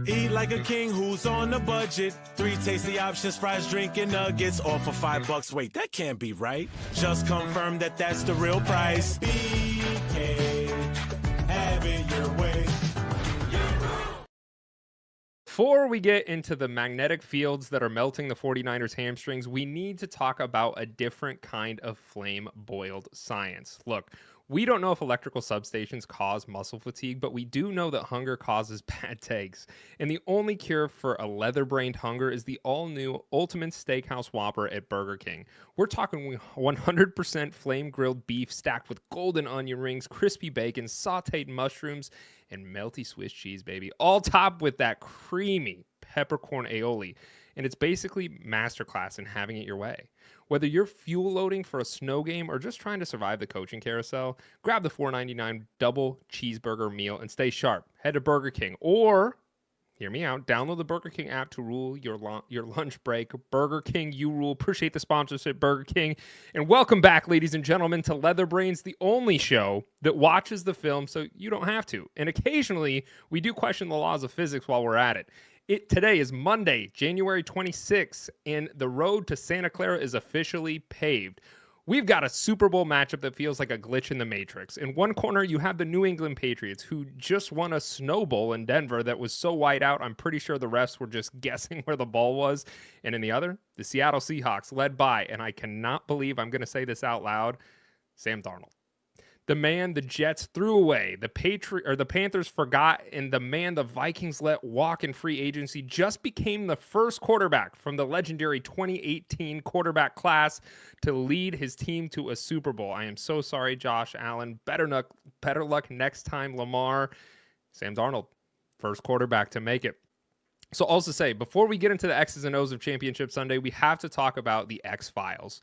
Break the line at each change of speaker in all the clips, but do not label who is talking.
Eat like a king who's on a budget. 3 tasty options, fries, drink, and nuggets. All for $5. Wait, that can't be right. Just confirm that that's the real price. BK, have it your way.
Before we get into the magnetic fields that are melting the 49ers hamstrings, we need to talk about a different kind of flame-boiled science. Look, we don't know if electrical substations cause muscle fatigue, but we do know that hunger causes bad takes. And the only cure for a leather-brained hunger is the all-new Ultimate Steakhouse Whopper at Burger King. We're talking 100% flame-grilled beef stacked with golden onion rings, crispy bacon, sauteed mushrooms, and melty Swiss cheese, baby. All topped with that creamy peppercorn aioli. And it's basically masterclass in having it your way. Whether you're fuel loading for a snow game or just trying to survive the coaching carousel, grab the $4.99 double cheeseburger meal and stay sharp. Head to Burger King or, hear me out, download the Burger King app to rule your lunch break. Burger King, you rule. Appreciate the sponsorship, Burger King. And welcome back, ladies and gentlemen, to Leatherbrainz, the only show that watches the film so you don't have to. And occasionally, we do question the laws of physics while we're at it. Today is Monday, January 26th, and the road to Santa Clara is officially paved. We've got a Super Bowl matchup that feels like a glitch in the Matrix. In one corner, you have the New England Patriots, who just won a Snow Bowl in Denver that was so white out, I'm pretty sure the refs were just guessing where the ball was. And in the other, the Seattle Seahawks, led by, and I cannot believe I'm going to say this out loud, Sam Darnold. The man the Jets threw away, the Panthers forgot, and the man the Vikings let walk in free agency just became the first quarterback from the legendary 2018 quarterback class to lead his team to a Super Bowl. I am so sorry, Josh Allen. Better luck next time, Lamar. Sam Darnold, first quarterback to make it. So also say, before we get into the X's and O's of Championship Sunday, we have to talk about the X-Files.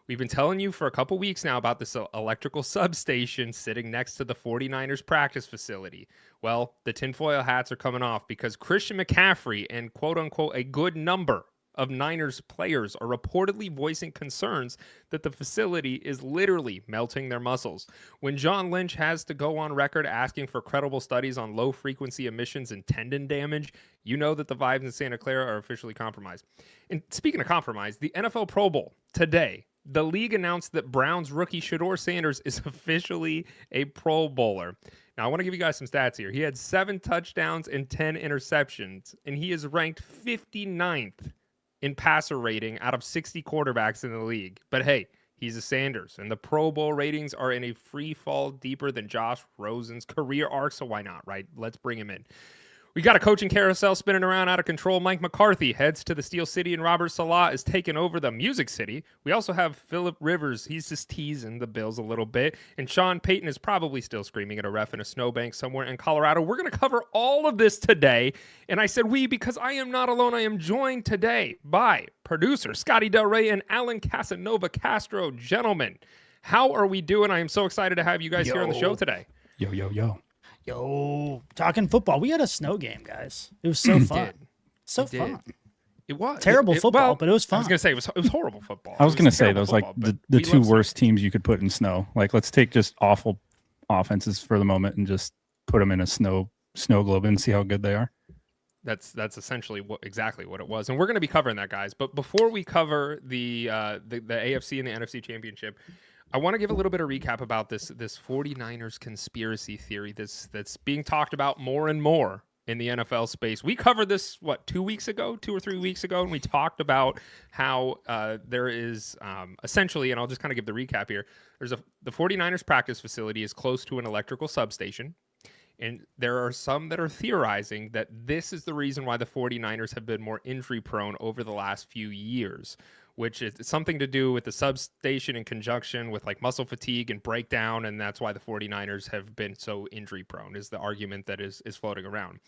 We've been telling you for a couple weeks now about this electrical substation sitting next to the 49ers practice facility. Well, the tinfoil hats are coming off because Christian McCaffrey and quote-unquote a good number of Niners players are reportedly voicing concerns that the facility is literally melting their muscles. When John Lynch has to go on record asking for credible studies on low-frequency emissions and tendon damage, you know that the vibes in Santa Clara are officially compromised. And speaking of compromise, the NFL Pro Bowl today, the league announced that Browns rookie Shedeur Sanders is officially a Pro Bowler. Now, I want to give you guys some stats here. He had 7 touchdowns and 10 interceptions, and he is ranked 59th in passer rating out of 60 quarterbacks in the league. But hey, he's a Sanders, and the Pro Bowl ratings are in a free fall deeper than Josh Rosen's career arc, so why not, right? Let's bring him in. We got a coaching carousel spinning around out of control. Mike McCarthy heads to the Steel City, and Robert Saleh is taking over the Music City. We also have Phillip Rivers. He's just teasing the Bills a little bit. And Sean Payton is probably still screaming at a ref in a snowbank somewhere in Colorado. We're going to cover all of this today. And I said we because I am not alone. I am joined today by producer Scotty Del Rey and Alan Casanova Castro. Gentlemen, how are we doing? I am so excited to have you guys here on the show today.
Yo, talking football. We had a snow game, guys. It was so fun. So fun.
It was
terrible football, but it was fun.
I was gonna say it was horrible football.
I was gonna say those like the two worst teams you could put in snow. Like, let's take just awful offenses for the moment and just put them in a snow globe and see how good they are.
That's essentially exactly what it was, and we're going to be covering that, guys. But before we cover the AFC and the NFC Championship, I want to give a little bit of recap about this 49ers conspiracy theory that's being talked about more and more in the NFL space. We covered this, 2 or 3 weeks ago, and we talked about how there is essentially, and I'll just kind of give the recap here, the 49ers practice facility is close to an electrical substation, and there are some that are theorizing that this is the reason why the 49ers have been more injury prone over the last few years, which is something to do with the substation in conjunction with like muscle fatigue and breakdown, and that's why the 49ers have been so injury prone, is the argument that is floating around.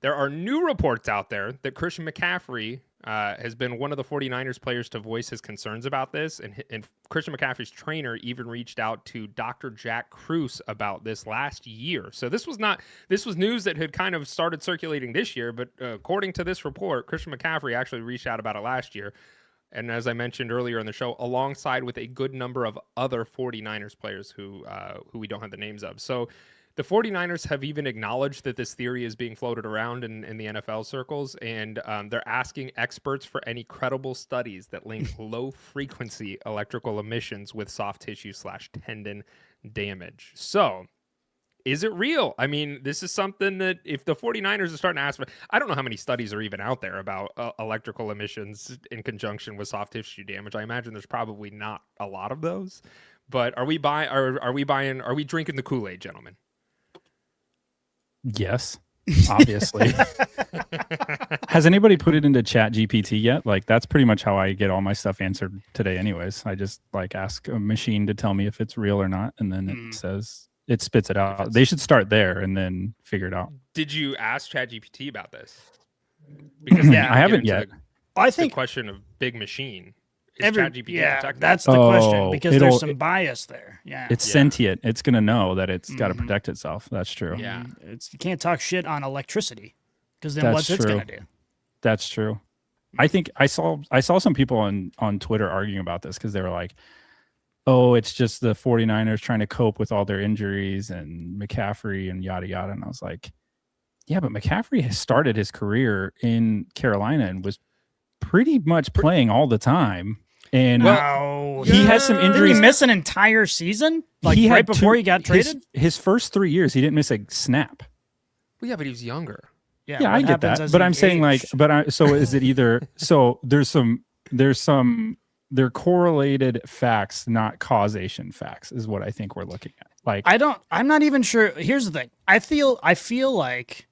There are new reports out there that Christian McCaffrey has been one of the 49ers players to voice his concerns about this, and Christian McCaffrey's trainer even reached out to Dr. Jack Kruse about this last year. So this was news that had kind of started circulating this year, but according to this report, Christian McCaffrey actually reached out about it last year. And as I mentioned earlier in the show, alongside with a good number of other 49ers players who we don't have the names of. So The 49ers have even acknowledged that this theory is being floated around in the NFL circles, and they're asking experts for any credible studies that link low-frequency electrical emissions with soft tissue/tendon damage. So, is it real? I mean, this is something that if the 49ers are starting to ask for, I don't know how many studies are even out there about electrical emissions in conjunction with soft tissue damage. I imagine there's probably not a lot of those. But are we drinking the Kool-Aid, gentlemen?
Yes, obviously. Has anybody put it into Chat GPT yet? Like, that's pretty much how I get all my stuff answered today anyways. I just like ask a machine to tell me if it's real or not, and then it spits it out. They should start there and then figure it out.
Did you ask Chat GPT about this? Because
I haven't yet.
I think the question of big machine.
That's the question, because there's some bias there. Yeah,
it's sentient. It's gonna know that it's got to protect itself. That's true.
Yeah,
you can't talk shit on electricity, because then what's it gonna do?
That's true. I think I saw some people on Twitter arguing about this because they were like, "Oh, it's just the 49ers trying to cope with all their injuries and McCaffrey and yada yada." And I was like, "Yeah, but McCaffrey has started his career in Carolina and was pretty much playing all the time." And he has some injuries.
Did he miss an entire season? Like right before he got traded?
His first 3 years, he didn't miss a snap.
Well, yeah, but he was younger.
Yeah, I get that. But I'm saying so is it either, so they're correlated facts, not causation facts is what I think we're looking at. Like,
I'm not even sure. Here's the thing. I feel like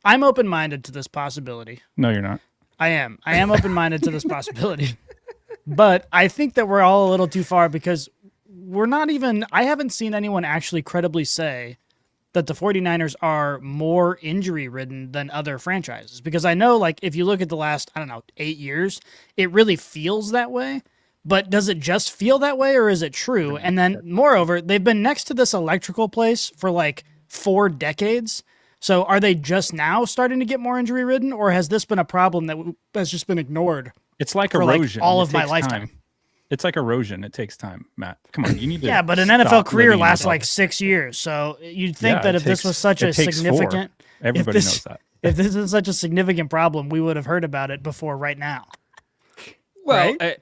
I'm open-minded to this possibility.
No, you're not.
I am open-minded to this possibility. But I think that we're all a little too far, because I haven't seen anyone actually credibly say that the 49ers are more injury-ridden than other franchises. Because I know, like, if you look at the last, 8 years, it really feels that way. But does it just feel that way, or is it true? And then, moreover, they've been next to this electrical place for, like, 4 decades. So are they just now starting to get more injury-ridden, or has this been a problem that has just been ignored?
It's like erosion.
Like all of my lifetime.
It's like erosion. It takes time, Matt. Come on, you need to.
Yeah, but an NFL career lasts like 6 years. So you'd think that if this was such a significant,
everybody knows that.
If this is such a significant problem, we would have heard about it before right now.
Well, right?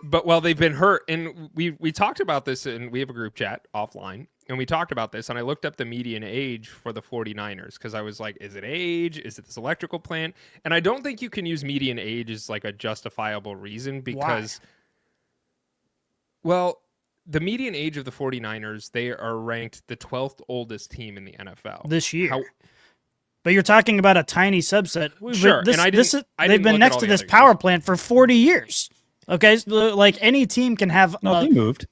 But they've been hurt, and we talked about this, and we have a group chat offline. And we talked about this, and I looked up the median age for the 49ers because I was like, is it age? Is it this electrical plant? And I don't think you can use median age as like a justifiable reason because, well, the median age of the 49ers, they are ranked the 12th oldest team in the NFL.
This year. But you're talking about a tiny subset.
Sure,
they've been next to this power plant for 40 years. Okay, so like any team can have...
No, they moved.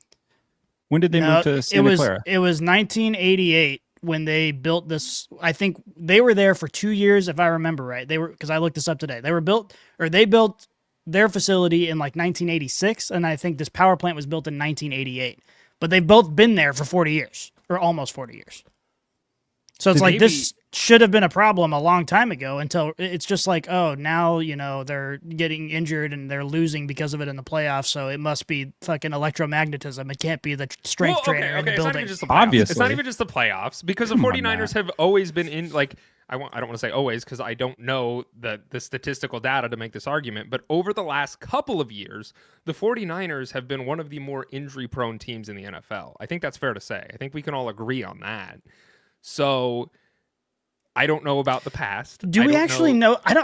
When did they move to Santa Clara?
It was 1988 when they built this. I think they were there for 2 years, if I remember right. They were, because I looked this up today. They built their facility in like 1986, and I think this power plant was built in 1988. But they've both been there for 40 years, or almost 40 years. So it's like this should have been a problem a long time ago, until it's just like, oh, now, they're getting injured and they're losing because of it in the playoffs, so it must be fucking electromagnetism. It can't be the strength trainer in the building.
Obviously.
It's not even just the playoffs, because the 49ers have always been in, like, I don't want to say always because I don't know the statistical data to make this argument, but over the last couple of years, the 49ers have been one of the more injury-prone teams in the NFL. I think that's fair to say. I think we can all agree on that. So I don't know about the past.
Do we actually know? I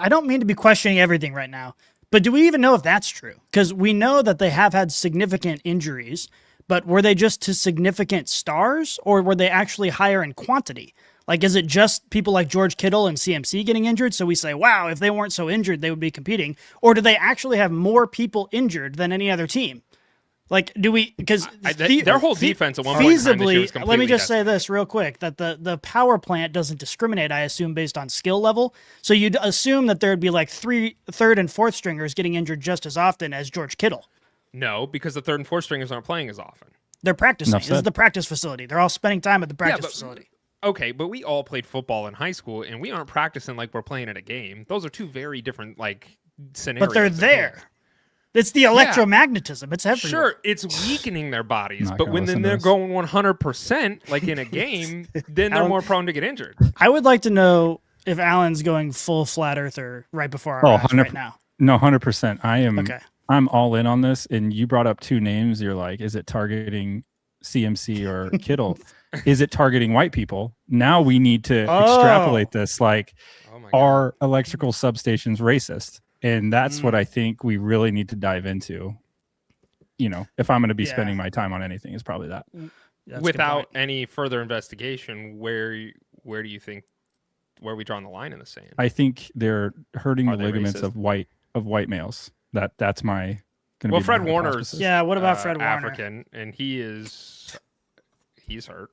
don't mean to be questioning everything right now, but do we even know if that's true? Because we know that they have had significant injuries, but were they just to significant stars, or were they actually higher in quantity? Like, is it just people like George Kittle and CMC getting injured? So we say, wow, if they weren't so injured, they would be competing. Or do they actually have more people injured than any other team? Like, do we, because
their whole defense at one point in time this year was completely
let me just say this real quick, that the power plant doesn't discriminate, I assume, based on skill level. So you'd assume that there'd be like third and fourth stringers getting injured just as often as George Kittle.
No, because the third and fourth stringers aren't playing as often.
They're practicing. This is the practice facility. They're all spending time at the practice facility.
Okay, but we all played football in high school, and we aren't practicing like we're playing at a game. Those are two very different, like, scenarios.
But they're there. It's the electromagnetism. It's everywhere.
Sure, it's weakening their bodies,
Not
but
gonna
when
listen
then
to
they're
this.
going 100%, like in a game, then they're
Alan-
more prone to get injured.
I would like to know if Alan's going full flat earther right before our eyes
100%.
right now.
No, 100%. I am.
Okay.
I'm all in on this. And you brought up 2 names. You're like, is it targeting CMC or Kittle? Is it targeting white people? Now we need to extrapolate this. Like,
Oh my God.
are electrical substations racist? And that's what I think we really need to dive into. You know, if I'm going to be spending my time on anything, is probably that.
That's a good
Without
point.
any further investigation, where do you think where are we drawing the line in the sand?
I think they're hurting
Are
the
they
ligaments
racist?
of white males. That's my. Gonna
Well,
be
Fred
my
Warner's
hypothesis.
Yeah, what about Fred Warner?
African, and he's hurt,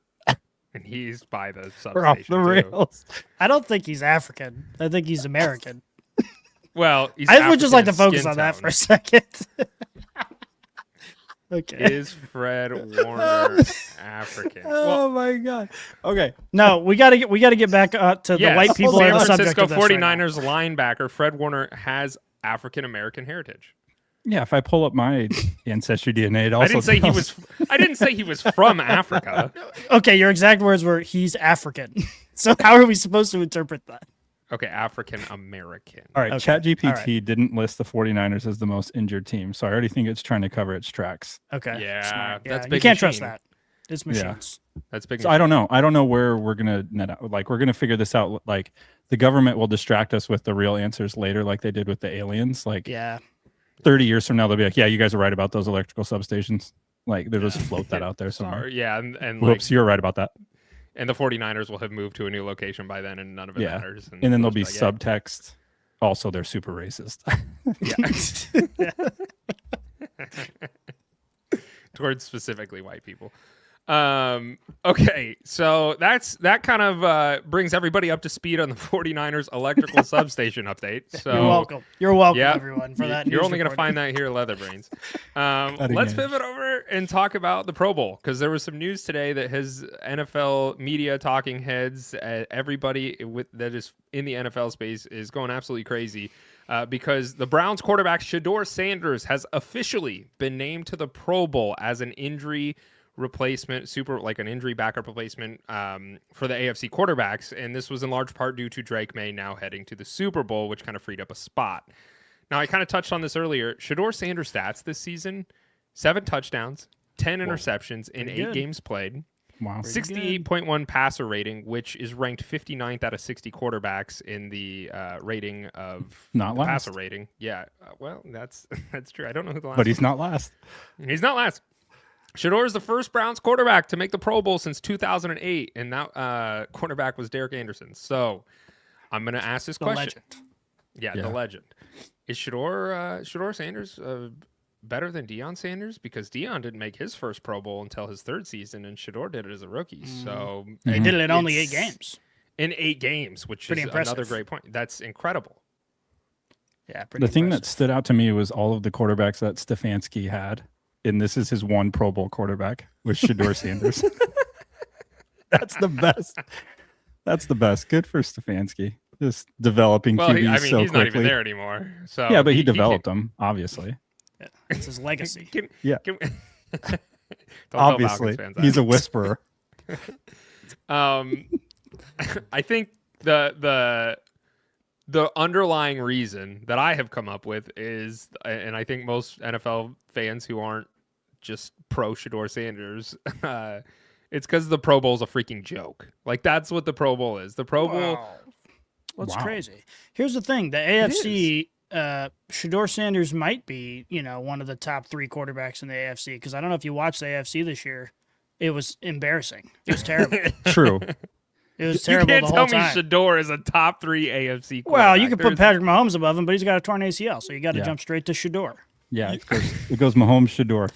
and he's by the substation.
We're off the
too.
rails.
I don't think he's African. I think he's American.
Well, he's
I would just like to
African in
focus
skin
on that
tone.
for a second. Okay.
Is Fred Warner African? Well,
my god. Okay.
No, we gotta get back to the white people
San
are the subject
Francisco
of this right now.
49ers linebacker Fred Warner has African American heritage.
Yeah, if I pull up my ancestry DNA, it also
I didn't say he
tells-
was. I didn't say he was from Africa.
Okay, your exact words were he's African. So how are we supposed to interpret that?
Okay, African American.
All right,
Okay,
ChatGPT
all right.
didn't list the 49ers as the most injured team, so I already think it's trying to cover its tracks.
Okay.
Yeah,
smart.
that's
you
big
can't trust
machine.
that. It's
Yeah.
machines.
That's big.
So I don't know. I don't know where we're gonna net out. Like, we're gonna figure this out. Like, the government will distract us with the real answers later, like they did with the aliens. Like,
Yeah.
30 years from now, they'll be like, "Yeah, you guys are right about those electrical substations." Like, they'll just float that out there somewhere.
Sorry, yeah, and like,
Whoops, you're right about that.
and the 49ers will have moved to a new location by then, and none of it
Yeah.
matters.
And then there'll
we'll
be
just like,
subtext. Also, they're super racist.
yeah. Towards specifically white people. Okay, so that kind of brings everybody up to speed on the 49ers electrical substation update. So
You're welcome. You're welcome,
yeah,
everyone, for that.
You're
news
only going to
reporting.
find that here at Leatherbrainz.
Cutting
Let's
edge.
pivot over and talk about the Pro Bowl, because there was some news today that has NFL media talking heads, everybody that is in the NFL space is going absolutely crazy because the Browns quarterback Shedeur Sanders has officially been named to the Pro Bowl as an injury replacement, an injury backup replacement for the AFC quarterbacks. And this was in large part due to Drake May now heading to the Super Bowl, which kind of freed up a spot. Now, I kind of touched on this earlier. Shedeur Sanders' stats this season, 7 touchdowns, 10 interceptions in
Pretty
8
good.
games played,
Wow.
68.1 passer rating, which is ranked 59th out of 60 quarterbacks in the rating of
Not
the
last.
passer rating. Yeah, well, that's true. I don't know who the last
But he's not last.
He's not last. Shedeur is the first Browns quarterback to make the Pro Bowl since 2008, and that quarterback was Derek Anderson. So I'm going to ask this
The
question.
legend.
Yeah,
Yeah.
the legend. Is Shedeur Sanders better than Deion Sanders? Because Deion didn't make his first Pro Bowl until his 3rd season, and Shedeur did it as a rookie. So
They did it in only 8
it's
games.
In 8 games, which
Pretty
is
impressive.
another great point. That's incredible.
Yeah, pretty
The thing that
impressive.
stood out to me was all of the quarterbacks that Stefanski had, and this is his one Pro Bowl quarterback with Shedeur Sanders. That's the best. That's the best. Good for Stefanski. Just developing
Well,
QBs
he's
so
not even
quickly.
there anymore. So
Yeah, but he developed them, obviously.
Yeah, it's his legacy.
Can,
Yeah.
can- Don't tell
Obviously,
Falcons fans that.
he's a whisperer.
I think the underlying reason that I have come up with is, and I think most NFL fans who aren't just pro Shedeur Sanders, it's because the Pro Bowl is a freaking joke. Like, that's what the Pro Bowl is. The Pro Bowl.
What's
Wow.
crazy? Here's the thing: the AFC, Shedeur Sanders might be, one of the top 3 quarterbacks in the AFC. Because I don't know if you watched the AFC this year, it was embarrassing. It was terrible.
True.
It was
You
terrible
can't
the
tell
whole
me
time.
Shedeur is a top 3 AFC.
Well, you
quarterback.
could put
There's-
Patrick Mahomes above him, but he's got a torn ACL, so you got to
Yeah.
jump straight to Shedeur.
Yeah, it goes Mahomes Shedeur.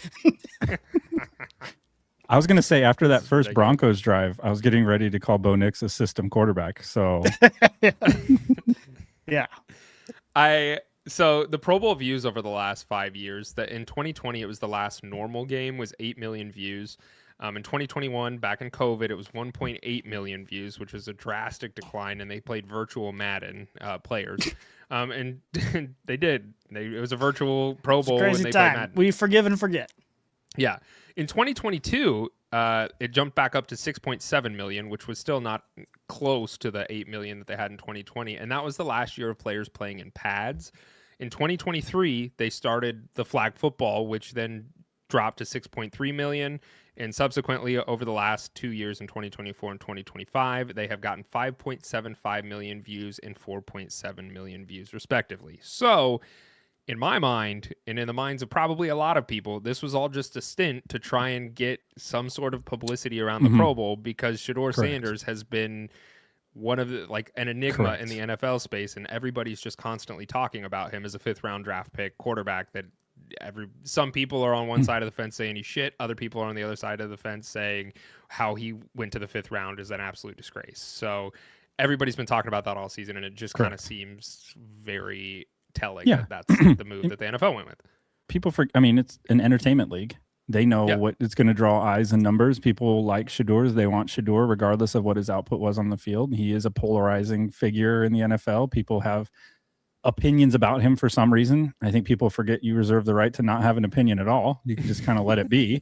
I was gonna say after that first
ridiculous.
Broncos drive, I was getting ready to call Bo Nix a system quarterback. So
Yeah.
So the Pro Bowl views over the last 5 years, that in 2020 it was the last normal game, was 8 million views. In 2021, back in COVID, it was 1.8 million views, which was a drastic decline, and they played virtual Madden players. And they did. It was a virtual Pro Bowl, and
crazy
they
time.
played Madden.
We forgive and forget.
Yeah. In 2022, it jumped back up to 6.7 million, which was still not close to the 8 million that they had in 2020. And that was the last year of players playing in pads. In 2023, they started the flag football, which then dropped to 6.3 million. And subsequently, over the last 2 years in 2024 and 2025, they have gotten 5.75 million views and 4.7 million views, respectively. So, in my mind, and in the minds of probably a lot of people, this was all just a stint to try and get some sort of publicity around the Pro Bowl, because Shedeur Sanders has been one of the, like, an enigma in the NFL space, and everybody's just constantly talking about him as a 5th-round draft pick quarterback that some people are on one side of the fence saying he's shit. Other people are on the other side of the fence saying how he went to the 5th round is an absolute disgrace. So everybody's been talking about that all season, and it just kind of seems very telling that that's the move that the NFL went with.
I mean, it's an entertainment league. They know what it's going to draw eyes and numbers. People like Shedeur. They want Shedeur regardless of what his output was on the field. He is a polarizing figure in the NFL. People have opinions about him for some reason. I think people forget you reserve the right to not have an opinion at all. You can just kind of let it be,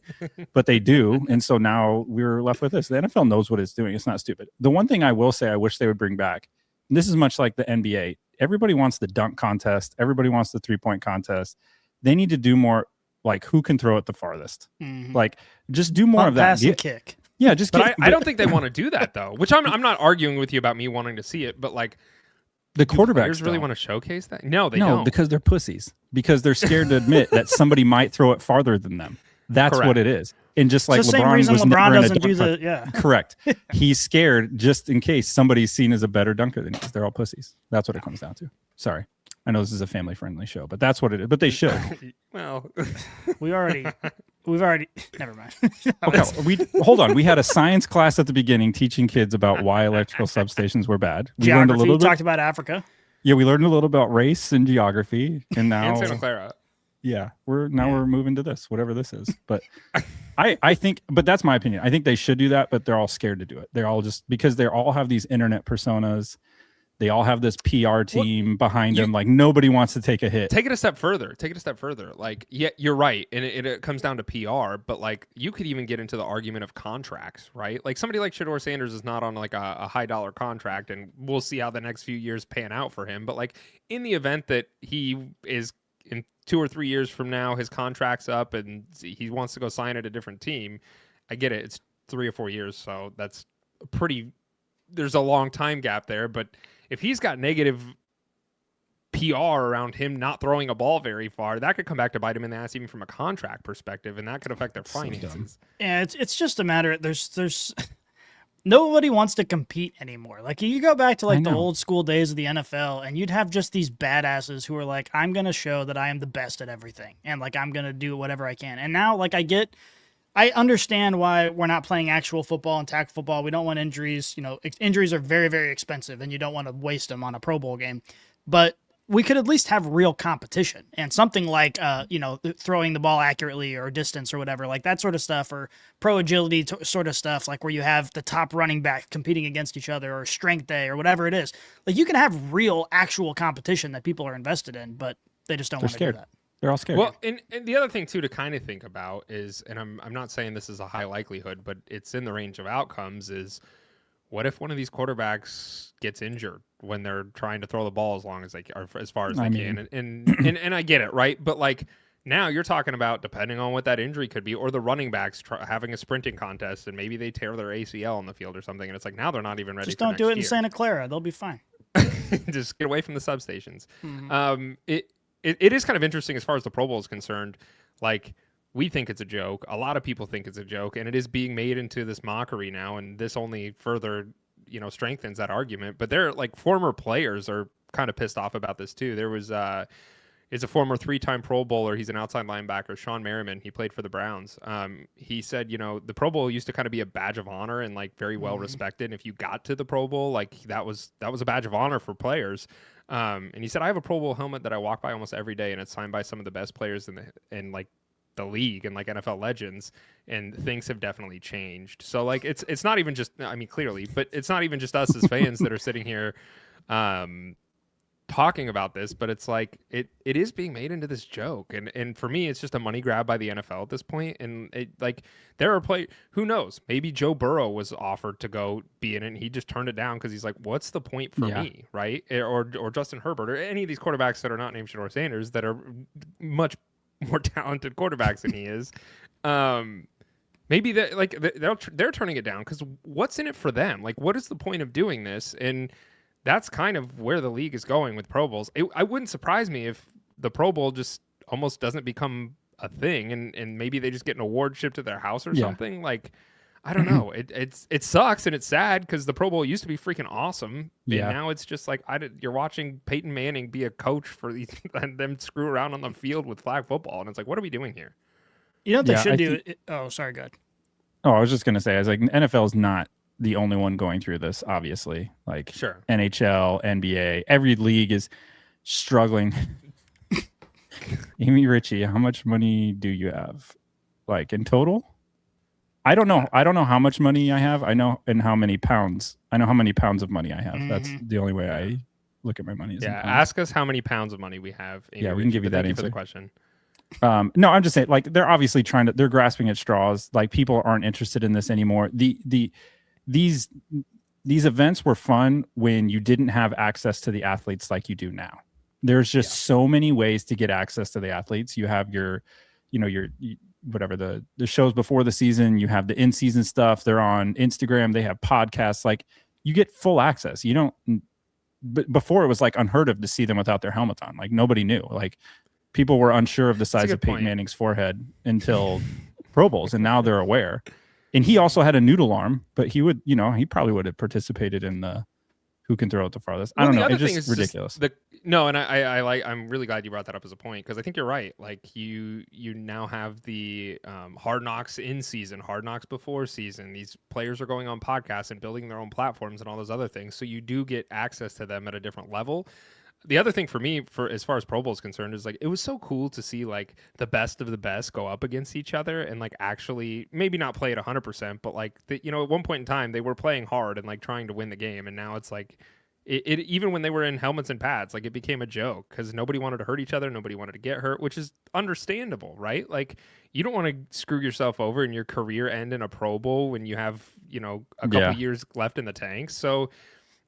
but they do. And so now we're left with this. The NFL knows what it's doing. It's not stupid. The one thing I will say I wish they would bring back, and this is much like the NBA. Everybody wants the dunk contest. Everybody wants the 3-point contest. They need to do more, like, who can throw it the farthest. Like, just do more of that.
Pass and kick.
Yeah, just.
But I don't think they want to do that, though. Which I'm not arguing with you about me wanting to see it, but like,
the quarterbacks
really want to showcase that? No, they don't.
Because they're pussies. Because they're scared to admit that somebody might throw it farther than them. That's what it is. And just like
it's the same
LeBron
reason
was
LeBron
never
doesn't do
Correct. He's scared just in case somebody's seen as a better dunker than he is. They're all pussies. That's what it comes down to. Sorry. I know this is a family-friendly show, but that's what it is. But they should.
Well,
we've already never mind.
Okay, hold on. We had a science class at the beginning teaching kids about why electrical substations were bad. We learned a little bit.
Talked about Africa.
Yeah, we learned a little about race and geography, and now
and Santa Clara.
Yeah, we're moving to this, whatever this is. But I think, but that's my opinion. I think they should do that, but they're all scared to do it. They're all just because they all have these internet personas. They all have this PR team behind them. Like, nobody wants to take a hit.
Take it a step further. Like, yeah, you're right. And it comes down to PR, but like, you could even get into the argument of contracts, right? Like, somebody like Shedeur Sanders is not on like a high dollar contract, and we'll see how the next few years pan out for him. But like, in the event that he is in 2 or 3 years from now, his contract's up and he wants to go sign at a different team, I get it. It's 3 or 4 years. So that's there's a long time gap there, but if he's got negative PR around him not throwing a ball very far, that could come back to bite him in the ass, even from a contract perspective, and that could affect their finances.
Yeah, it's just a matter. There's nobody wants to compete anymore. Like, you go back to like the old school days of the NFL, and you'd have just these badasses who are like, I'm gonna show that I am the best at everything, and like I'm gonna do whatever I can. And now, like, I understand why we're not playing actual football and tackle football. We don't want injuries. You know, injuries are very, very expensive, and you don't want to waste them on a Pro Bowl game. But we could at least have real competition and something like, throwing the ball accurately or distance or whatever, like that sort of stuff, or pro agility sort of stuff, like where you have the top running back competing against each other, or strength day or whatever it is. Like, you can have real, actual competition that people are invested in, but they just don't want to do that.
They're all scared.
Well, and the other thing too to kind of think about is, and I'm not saying this is a high likelihood, but it's in the range of outcomes, is what if one of these quarterbacks gets injured when they're trying to throw the ball as long as they or as far as they can? And I get it, right? But like, now you're talking about, depending on what that injury could be, or the running backs having a sprinting contest and maybe they tear their ACL on the field or something, and it's like, now they're not even ready.
Just don't do it in Santa Clara; they'll be fine.
Just get away from the substations.
Mm-hmm.
It is kind of interesting as far as the Pro Bowl is concerned. Like, we think it's a joke. A lot of people think it's a joke, and it is being made into this mockery now, and this only further, strengthens that argument. But they're like, former players are kind of pissed off about this too. There was is a former 3-time Pro Bowler. He's an outside linebacker, Sean Merriman. He played for the Browns. He said, the Pro Bowl used to kind of be a badge of honor and like very well respected. And if you got to the Pro Bowl, like that was a badge of honor for players. And he said, I have a Pro Bowl helmet that I walk by almost every day, and it's signed by some of the best players and like the league and like NFL legends, and things have definitely changed. So like it's not even just, I mean, clearly, but it's not even just us as fans that are sitting here talking about this, but it's like it is being made into this joke, and for me it's just a money grab by the NFL at this point. And it, like, there are who knows, maybe Joe Burrow was offered to go be in it and he just turned it down because he's like, what's the point for me, right? Or Justin Herbert or any of these quarterbacks that are not named Shedeur Sanders that are much more talented quarterbacks than he is. Maybe they're turning it down because what's in it for them? Like, what is the point of doing this? And that's kind of where the league is going with Pro Bowls. I wouldn't surprise me if the Pro Bowl just almost doesn't become a thing, and maybe they just get an award shipped to their house or something. Like, I don't know. It sucks and it's sad because the Pro Bowl used to be freaking awesome. Yeah. And now it's just like you're watching Peyton Manning be a coach for these and them screw around on the field with flag football, and it's like, what are we doing here?
You know what they should do? Oh, sorry, go ahead.
Oh, I was just gonna say, I was like, NFL is not the only one going through this, obviously. Like,
sure,
NHL, NBA, every league is struggling. Amy Ritchie, how much money do you have, like, in total? I don't know how much money I have. I know how many pounds of money I have. Mm-hmm. That's the only way I look at my money.
Ask us how many pounds of money we have.
Amy Ritchie, we can give you that answer.
For the question.
No, I'm just saying, like, they're obviously they're grasping at straws. Like, people aren't interested in this anymore. These events were fun when you didn't have access to the athletes like you do now. There's just so many ways to get access to the athletes. You have your whatever the shows before the season, you have the in-season stuff. They're on Instagram. They have podcasts. Like, you get full access. You don't, but before it was like unheard of to see them without their helmets on. Like, nobody knew. Like, people were unsure of the size of Peyton Manning's forehead until Pro Bowls, and now they're aware. And he also had a noodle arm, but he probably would have participated in the who can throw it the farthest. I don't know. It's just ridiculous.
I'm really glad you brought that up as a point, because I think you're right. Like, you now have the Hard Knocks in season, Hard Knocks before season. These players are going on podcasts and building their own platforms and all those other things. So you do get access to them at a different level. The other thing for me, for as far as Pro Bowl is concerned, is like, it was so cool to see like the best of the best go up against each other and like actually maybe not play at 100%, but like at one point in time they were playing hard and like trying to win the game, and now it's like it even when they were in helmets and pads, like, it became a joke because nobody wanted to hurt each other, nobody wanted to get hurt, which is understandable, right? Like, you don't want to screw yourself over in your career end in a Pro Bowl when you have a couple years left in the tank. So.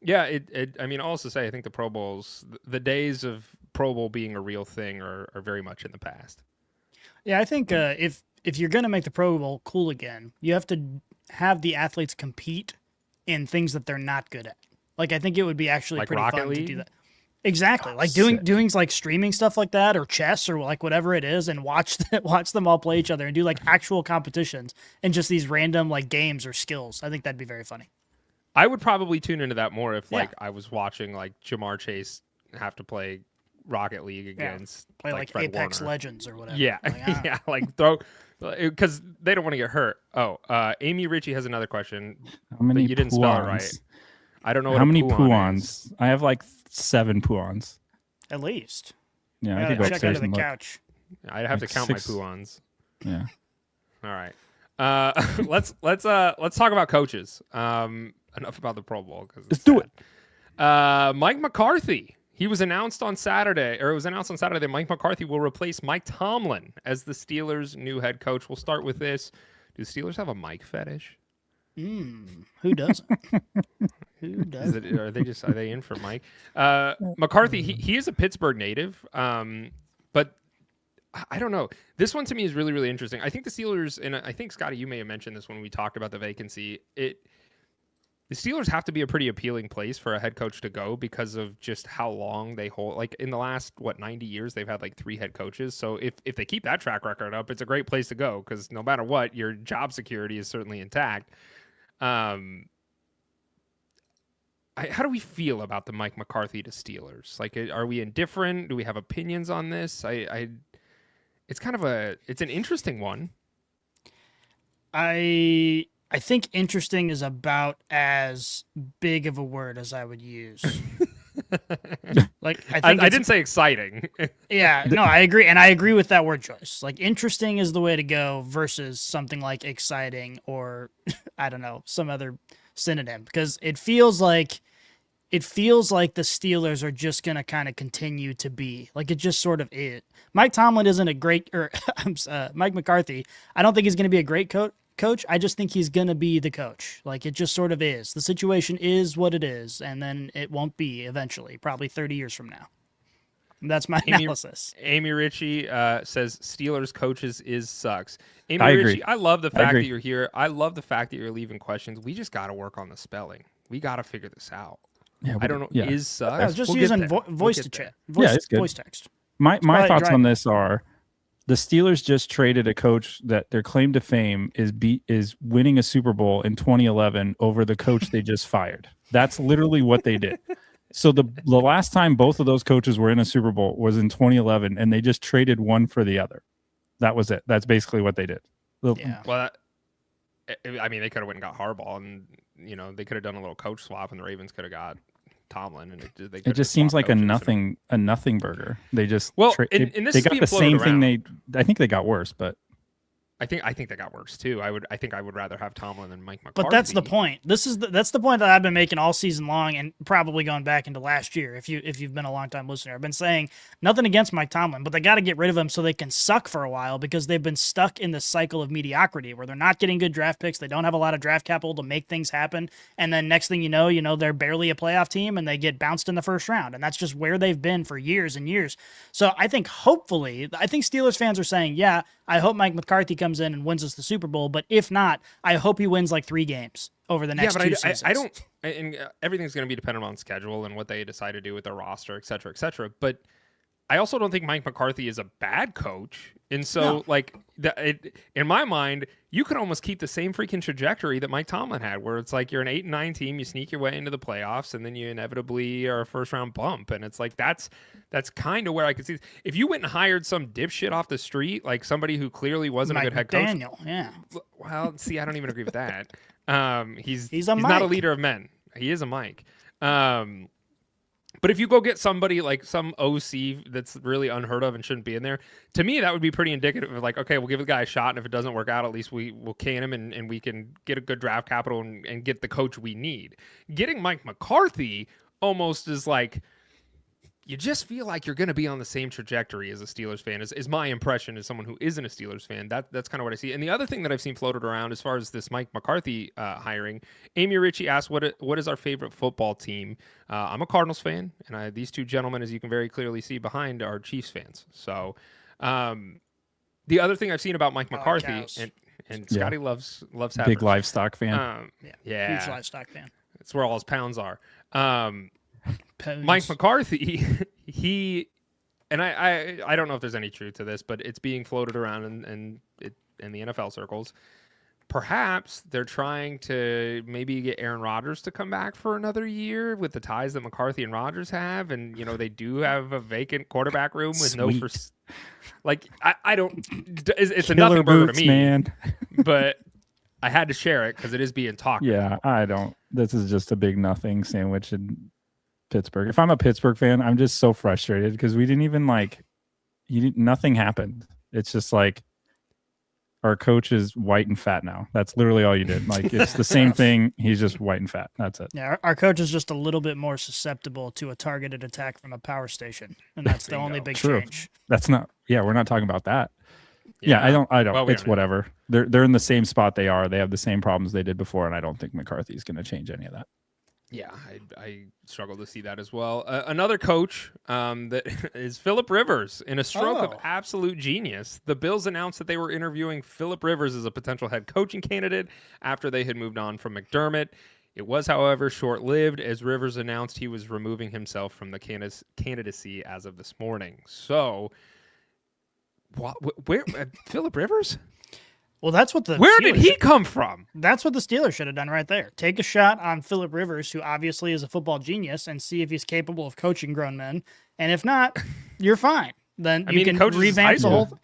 Yeah, I mean, I'll also say I think the Pro Bowls, the days of Pro Bowl being a real thing are very much in the past.
Yeah, I think if you're going to make the Pro Bowl cool again, you have to have the athletes compete in things that they're not good at. Like, I think it would be actually
like
pretty
Rocket
fun
League?
to do that. Exactly. Like doing like streaming stuff like that, or chess, or like whatever it is, and watch them all play each other and do like actual competitions and just these random like games or skills. I think that'd be very funny.
I would probably tune into that more if like I was watching like Jamar Chase have to play Rocket League against
play like
Fred
Apex
Warner.
Legends or whatever.
Yeah,
like,
like throw, because they don't want to get hurt. Oh, Amy Ritchie has another question.
How many?
You didn't spell it right. I don't know.
How many
puons?
I have like 7 puons.
At least.
Yeah, I could go
check
upstairs
under
and
the
look.
couch.
I'd have
like
to count
6.
my puons.
Yeah.
All right. Let's talk about coaches. Enough about the Pro Bowl, because
let's do it.
Mike McCarthy. He was announced on Saturday, that Mike McCarthy will replace Mike Tomlin as the Steelers' new head coach. We'll start with this. Do the Steelers have a Mike fetish?
Who doesn't? Who doesn't?
Are they in for Mike? McCarthy, he is a Pittsburgh native, but I don't know. This one to me is really, really interesting. I think the Steelers, and I think, Scotty, you may have mentioned this when we talked about the vacancy. The Steelers have to be a pretty appealing place for a head coach to go because of just how long they hold. Like, in the last, 90 years, they've had like 3 head coaches. So if they keep that track record up, it's a great place to go, because no matter what, your job security is certainly intact. How do we feel about the Mike McCarthy to Steelers? Like, are we indifferent? Do we have opinions on this? It's kind of it's an interesting one.
I think interesting is about as big of a word as I would use. Like I
didn't say exciting.
Yeah, no, I agree, and I agree with that word choice. Like interesting is the way to go versus something like exciting or I don't know, some other synonym, because it feels like the Steelers are just going to kind of continue to be like it just sort of is. Mike Tomlin isn't a great, or Mike McCarthy. I don't think he's going to be a great coach. I just think he's going to be the coach. Like it just sort of is. The situation is what it is, and then it won't be eventually, probably 30 years from now. That's my analysis.
Amy Ritchie says Steelers coaches sucks. Amy
I
Ritchie,
agree.
I love the fact that you're here. I love the fact that you're leaving questions. We just got to work on the spelling. We got to figure this out.
Yeah,
I don't know.
yeah.
Is sucks.
I was just
We'll
using
get there.
voice
We'll
to
get there.
chat. Voice,
it's good.
voice text.
My
probably
thoughts
driving.
on this are the Steelers just traded a coach that their claim to fame is winning a Super Bowl in 2011 over the coach they just fired. That's literally what they did. So the last time both of those coaches were in a Super Bowl was in 2011, and they just traded one for the other. That was it. That's basically what they did.
Yeah.
Well, I mean, they could have went and got Harbaugh, and they could have done a little coach swap, and the Ravens could have got Tomlin, and
it just seems like a nothing burger. They just
this
they
is
got
being
the same
floated
thing. I think they got worse, but
I think they got worse too. I think I would rather have Tomlin than Mike McCarthy.
But that's the point. That's the point that I've been making all season long, and probably going back into last year. If you've been a long time listener, I've been saying nothing against Mike Tomlin, but they got to get rid of him so they can suck for a while, because they've been stuck in this cycle of mediocrity where they're not getting good draft picks. They don't have a lot of draft capital to make things happen, and then next thing you know they're barely a playoff team and they get bounced in the first round, and that's just where they've been for years and years. So I think Steelers fans are saying, yeah, I hope Mike McCarthy comes in and wins us the Super Bowl, but if not, I hope he wins like 3 games over the next 2 seasons.
I don't, and everything's going to be dependent on schedule and what they decide to do with their roster, et cetera, et cetera. But I also don't think Mike McCarthy is a bad coach. And so, in my mind, you could almost keep the same freaking trajectory that Mike Tomlin had, where it's like you're an 8-9 team, you sneak your way into the playoffs, and then you inevitably are a first-round bump. And it's like that's kind of where I could see. If you went and hired some dipshit off the street, like somebody who clearly wasn't a good head coach.
Daniel, yeah.
Well, see, I don't even agree with that. He's
a
not a
Mike.
leader of men. He is a Mike. But if you go get somebody like some OC that's really unheard of and shouldn't be in there, to me, that would be pretty indicative of like, okay, we'll give the guy a shot. And if it doesn't work out, at least we'll can him and we can get a good draft capital and get the coach we need. Getting Mike McCarthy almost is like, you just feel like you're going to be on the same trajectory as a Steelers fan, is my impression as someone who isn't a Steelers fan. That's kind of what I see. And the other thing that I've seen floated around as far as this Mike McCarthy hiring, Amy Ritchie asked, what is our favorite football team? I'm a Cardinals fan, and these two gentlemen, as you can very clearly see behind, are Chiefs fans. So the other thing I've seen about Mike McCarthy, and Scotty loves Heifers.
big livestock fan.
Yeah.
Huge livestock fan.
That's where all his pounds are.
Pounds.
Mike McCarthy, I don't know if there's any truth to this, but it's being floated around in the NFL circles. Perhaps they're trying to maybe get Aaron Rodgers to come back for another year with the ties that McCarthy and Rodgers have, and they do have a vacant quarterback room with no first. Like I don't. It's a nothing burger to me,
man.
But I had to share it because it is being talked.
Yeah, I don't. This is just a big nothing sandwich in Pittsburgh. If I'm a Pittsburgh fan, I'm just so frustrated because we didn't even nothing happened. It's just like our coach is white and fat now. That's literally all you did. Like it's the same thing. He's just white and fat. That's it.
Yeah, our coach is just a little bit more susceptible to a targeted attack from a power station, and that's the only big
True.
change.
That's not. Yeah, we're not talking about that. Yeah, I don't.
Well,
it's whatever. They're in the same spot they are. They have the same problems they did before, and I don't think McCarthy's going to change any of that.
Yeah, I struggle to see that as well. Another coach that is Phillip Rivers. In a stroke of absolute genius, the Bills announced that they were interviewing Phillip Rivers as a potential head coaching candidate after they had moved on from McDermott. It was, however, short-lived as Rivers announced he was removing himself from the candidacy as of this morning. So, where Phillip Rivers?
Well, that's what
Where did he come from?
That's what the Steelers should have done right there. Take a shot on Phillip Rivers, who obviously is a football genius, and see if he's capable of coaching grown men. And if not, you're fine. Then you can revamp the whole.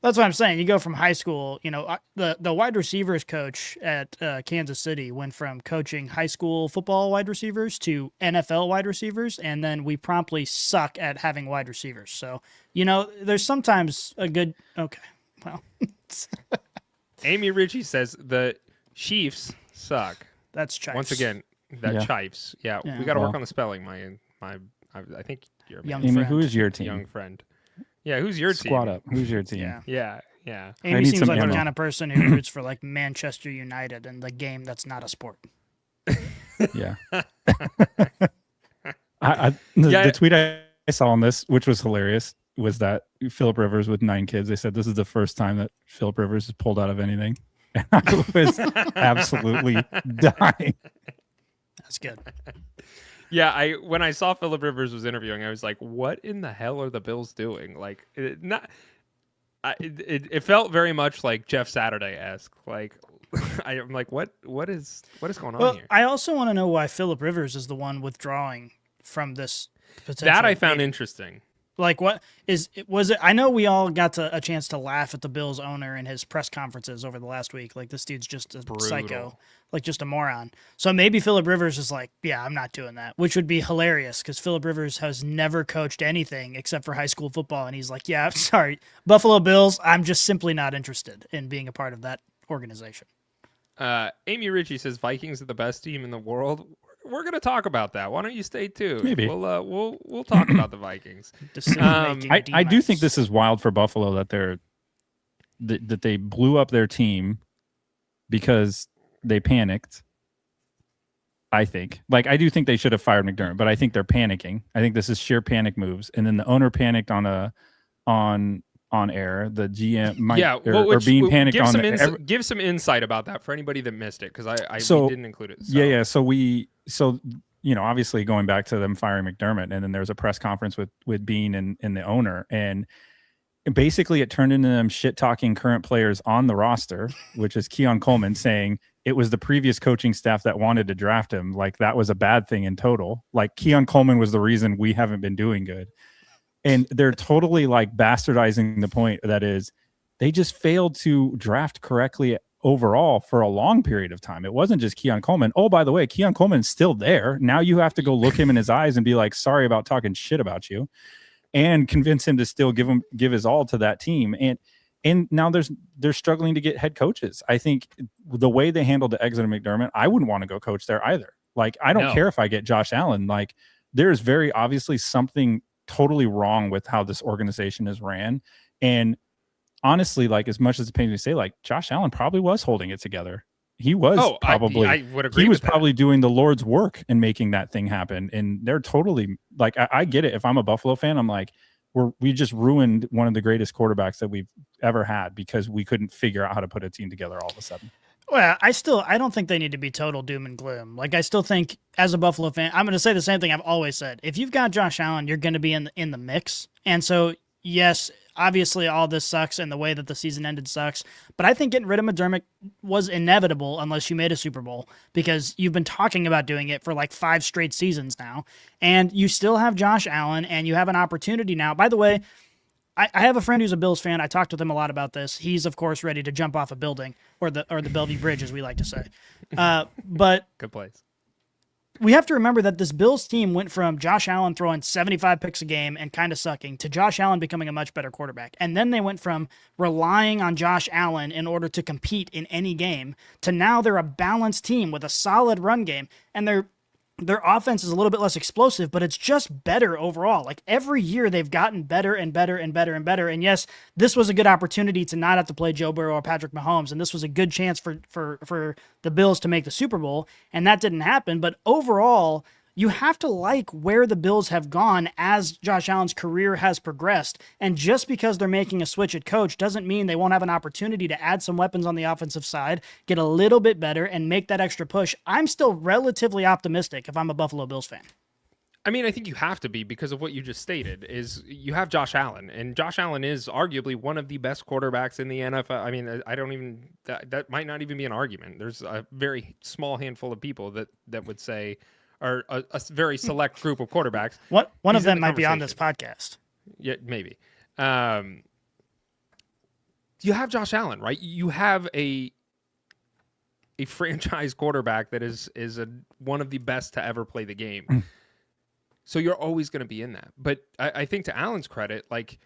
That's what I'm saying. You go from high school, the wide receivers coach at Kansas City went from coaching high school football wide receivers to NFL wide receivers, and then we promptly suck at having wide receivers. So, there's sometimes a good okay. Well,
Amy Ritchie says the Chiefs suck.
that's Chiefs.
Once again, Chiefs. Yeah,
Yeah.
we got to work on the spelling. I think you're
Young
Amy,
friend.
who is your team?
young friend. Yeah, who's your team?
Squad up. Who's your team?
Yeah.
Yeah.
Amy
need
seems
some
like the
ammo.
kind of person who roots for like Manchester United and the game that's not a sport.
Yeah. The tweet I saw on this, which was hilarious, was that Phillip Rivers with 9 kids. They said this is the first time that Phillip Rivers has pulled out of anything. And I was absolutely dying.
That's good.
Yeah, when I saw Phillip Rivers was interviewing, I was like, "What in the hell are the Bills doing?" Like, it felt very much like Jeff Saturday-esque. Like, I'm like, what is going on here?
I also want to know why Phillip Rivers is the one withdrawing from this potential.
That I found
meeting.
interesting.
Like, was it? I know we all got a chance to laugh at the Bills owner in his press conferences over the last week. Like, this dude's just a psycho, like just a moron. So maybe Phillip Rivers is like, yeah, I'm not doing that, which would be hilarious because Phillip Rivers has never coached anything except for high school football. And he's like, yeah, I'm sorry, Buffalo Bills, I'm just simply not interested in being a part of that organization.
Amy Ritchie says Vikings are the best team in the world. We're gonna talk about that. Why don't you stay tuned?
Maybe
we'll talk about the Vikings.
I do think this is wild for Buffalo that they blew up their team because they panicked. I think, I do think they should have fired McDermott, but I think they're panicking. I think this is sheer panic moves, and then the owner panicked on air. The GM might or being panicked on.
Give some insight about that for anybody that missed it, because we didn't include it. So.
Yeah. So obviously going back to them firing McDermott, and then there was a press conference with Bean and the owner, and basically it turned into them shit talking current players on the roster, which is Keon Coleman saying it was the previous coaching staff that wanted to draft him. Like that was a bad thing in total. Like Keon Coleman was the reason we haven't been doing good. And they're totally like bastardizing the point that is they just failed to draft correctly overall for a long period of time. It wasn't just Keon Coleman. Oh, by the way, Keon Coleman's still there. Now you have to go look him in his eyes and be like, sorry about talking shit about you, and convince him to still give his all to that team. And now they're struggling to get head coaches. I think the way they handled the exit of McDermott, I wouldn't want to go coach there either. Like, I don't care if I get Josh Allen. Like, there's very obviously something totally wrong with how this organization is ran. And honestly, like, as much as it pains me to say, like, Josh Allen probably was holding it together. He was probably,
I would agree.
He was
with
probably
that.
doing the Lord's work in making that thing happen. And they're totally like, I get it. If I'm a Buffalo fan, I'm like, we just ruined one of the greatest quarterbacks that we've ever had because we couldn't figure out how to put a team together all of a sudden.
Well, I don't think they need to be total doom and gloom. Like, I still think as a Buffalo fan, I'm going to say the same thing I've always said. If you've got Josh Allen, you're going to be in the mix. And so, yes, obviously all this sucks and the way that the season ended sucks. But I think getting rid of McDermott was inevitable unless you made a Super Bowl, because you've been talking about doing it for like 5 straight seasons now. And you still have Josh Allen, and you have an opportunity now. By the way, I have a friend who's a Bills fan. I talked with him a lot about this. He's, of course, ready to jump off a building, or the Bellevue Bridge, as we like to say. But
Good place.
We have to remember that this Bills team went from Josh Allen throwing 75 picks a game and kind of sucking to Josh Allen becoming a much better quarterback. And then they went from relying on Josh Allen in order to compete in any game to now they're a balanced team with a solid run game. And their offense is a little bit less explosive, but it's just better overall. Like, every year they've gotten better and better and better and better. And yes, this was a good opportunity to not have to play Joe Burrow or Patrick Mahomes. And this was a good chance for the Bills to make the Super Bowl. And that didn't happen. But overall, you have to like where the Bills have gone as Josh Allen's career has progressed. And just because they're making a switch at coach doesn't mean they won't have an opportunity to add some weapons on the offensive side, get a little bit better, and make that extra push. I'm still relatively optimistic if I'm a Buffalo Bills fan.
I mean, I think you have to be, because of what you just stated. Is you have Josh Allen, and Josh Allen is arguably one of the best quarterbacks in the NFL. I mean, I don't even that might not even be an argument. There's a very small handful of people that would say, or a very select group of quarterbacks.
One of them might be on this podcast.
Yeah, maybe. you have Josh Allen, right? You have a franchise quarterback that is one of the best to ever play the game. So you're always going to be in that. But I think to Allen's credit, like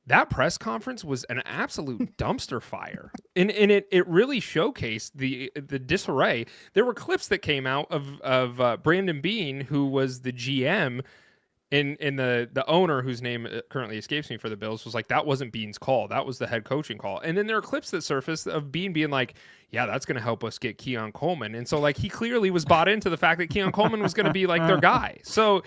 that press conference was an absolute dumpster fire. And it really showcased the disarray. There were clips that came out of Brandon Beane, who was the GM, and the owner, whose name currently escapes me for the Bills, was like, that wasn't Beane's call. That was the head coaching call. And then there are clips that surfaced of Beane being like, yeah, that's going to help us get Keon Coleman. And so like he clearly was bought into the fact that Keon Coleman was going to be like their guy. So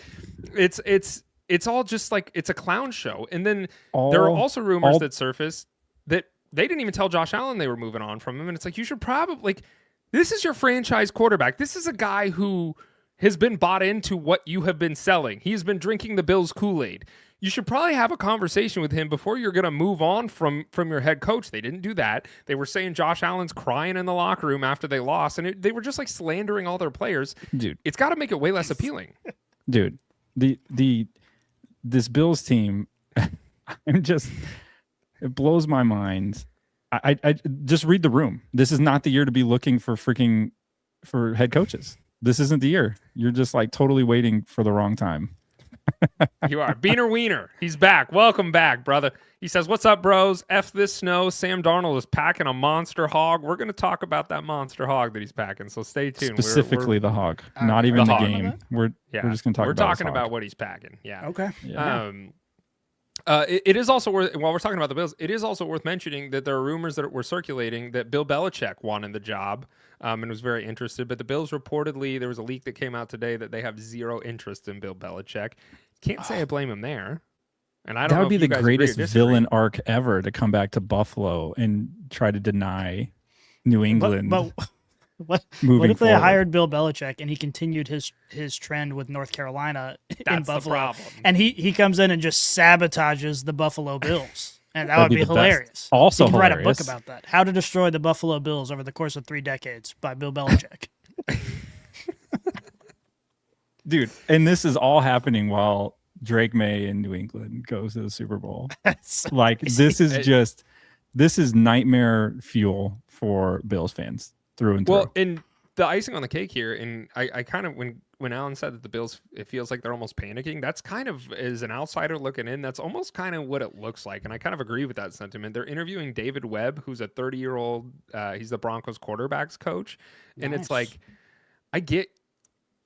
it's all just like, it's a clown show. And then there are also rumors that surfaced that they didn't even tell Josh Allen they were moving on from him. And it's like, you should probably, like, this is your franchise quarterback. This is a guy who has been bought into what you have been selling. He's been drinking the Bills Kool-Aid. You should probably have a conversation with him before you're going to move on from your head coach. They didn't do that. They were saying Josh Allen's crying in the locker room after they lost, and they were just like slandering all their players.
Dude,
it's got to make it way less appealing.
Dude, this Bills team, it blows my mind. I just read the room. This is not the year to be looking for head coaches. This isn't the year. You're just like totally waiting for the wrong time.
You are. Beaner Wiener. He's back. Welcome back, brother. He says, what's up, bros? F this snow. Sam Darnold is packing a monster hog. We're going to talk about that monster hog that he's packing, so stay tuned.
Specifically the hog, not even the game. We're just going to talk about
We're talking about what he's packing. Yeah.
Okay.
Yeah.
It is also worth, while we're talking about the Bills, it is also worth mentioning that there are rumors that were circulating that Bill Belichick wanted the job and was very interested. But the Bills reportedly, there was a leak that came out today that they have zero interest in Bill Belichick. Can't say I blame him there. And I don't know. That would
be the greatest villain arc ever, to come back to Buffalo and try to deny New England.
But what if they hired Bill Belichick and he continued his trend with North Carolina in Buffalo? The problem. And he comes in and just sabotages the Buffalo Bills. And that would be hilarious.
Best. Also,
you can write a book about that. How to Destroy the Buffalo Bills Over the Course of 3 Decades by Bill Belichick.
Dude, and this is all happening while Drake May in New England goes to the Super Bowl.
So
like crazy. This is nightmare fuel for Bills fans through and through.
Well, and the icing on the cake here, and I kind of, when Alan said that the Bills, it feels like they're almost panicking, that's kind of, as an outsider looking in, that's almost kind of what it looks like. And I kind of agree with that sentiment. They're interviewing David Webb, who's a 30-year-old, he's the Broncos quarterbacks coach. And
Nice.
It's like,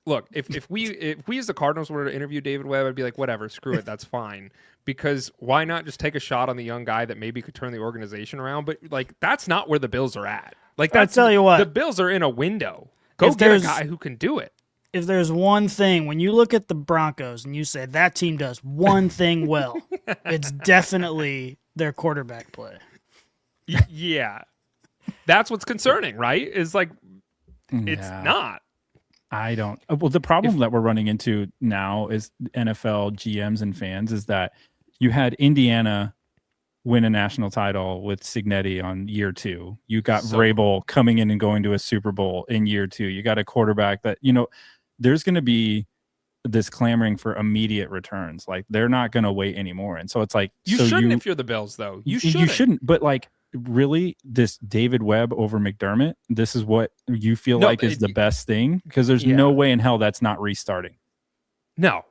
look, if we as the Cardinals were to interview David Webb, I'd be like, whatever, screw it, that's fine. Because why not just take a shot on the young guy that maybe could turn the organization around? But like, that's not where the Bills are at. Like,
I'll tell you what,
the Bills are in a window. Go get a guy who can do it.
If there's one thing, when you look at the Broncos and you say that team does one thing well, it's definitely their quarterback play.
Yeah. That's what's concerning, right? Is like, it's not.
I don't. Well, the problem that we're running into now is NFL GMs and fans is that you had Indiana win a national title with Cignetti on year 2. You got Vrabel coming in and going to a Super Bowl in year 2. You got a quarterback that, there's going to be this clamoring for immediate returns. Like, they're not going to wait anymore. And so it's like,
you shouldn't if you're the Bills, though. You
shouldn't. But like, really, this David Webb over McDermott, this is what you feel like is the best thing? Because there's no way in hell that's not restarting.
No.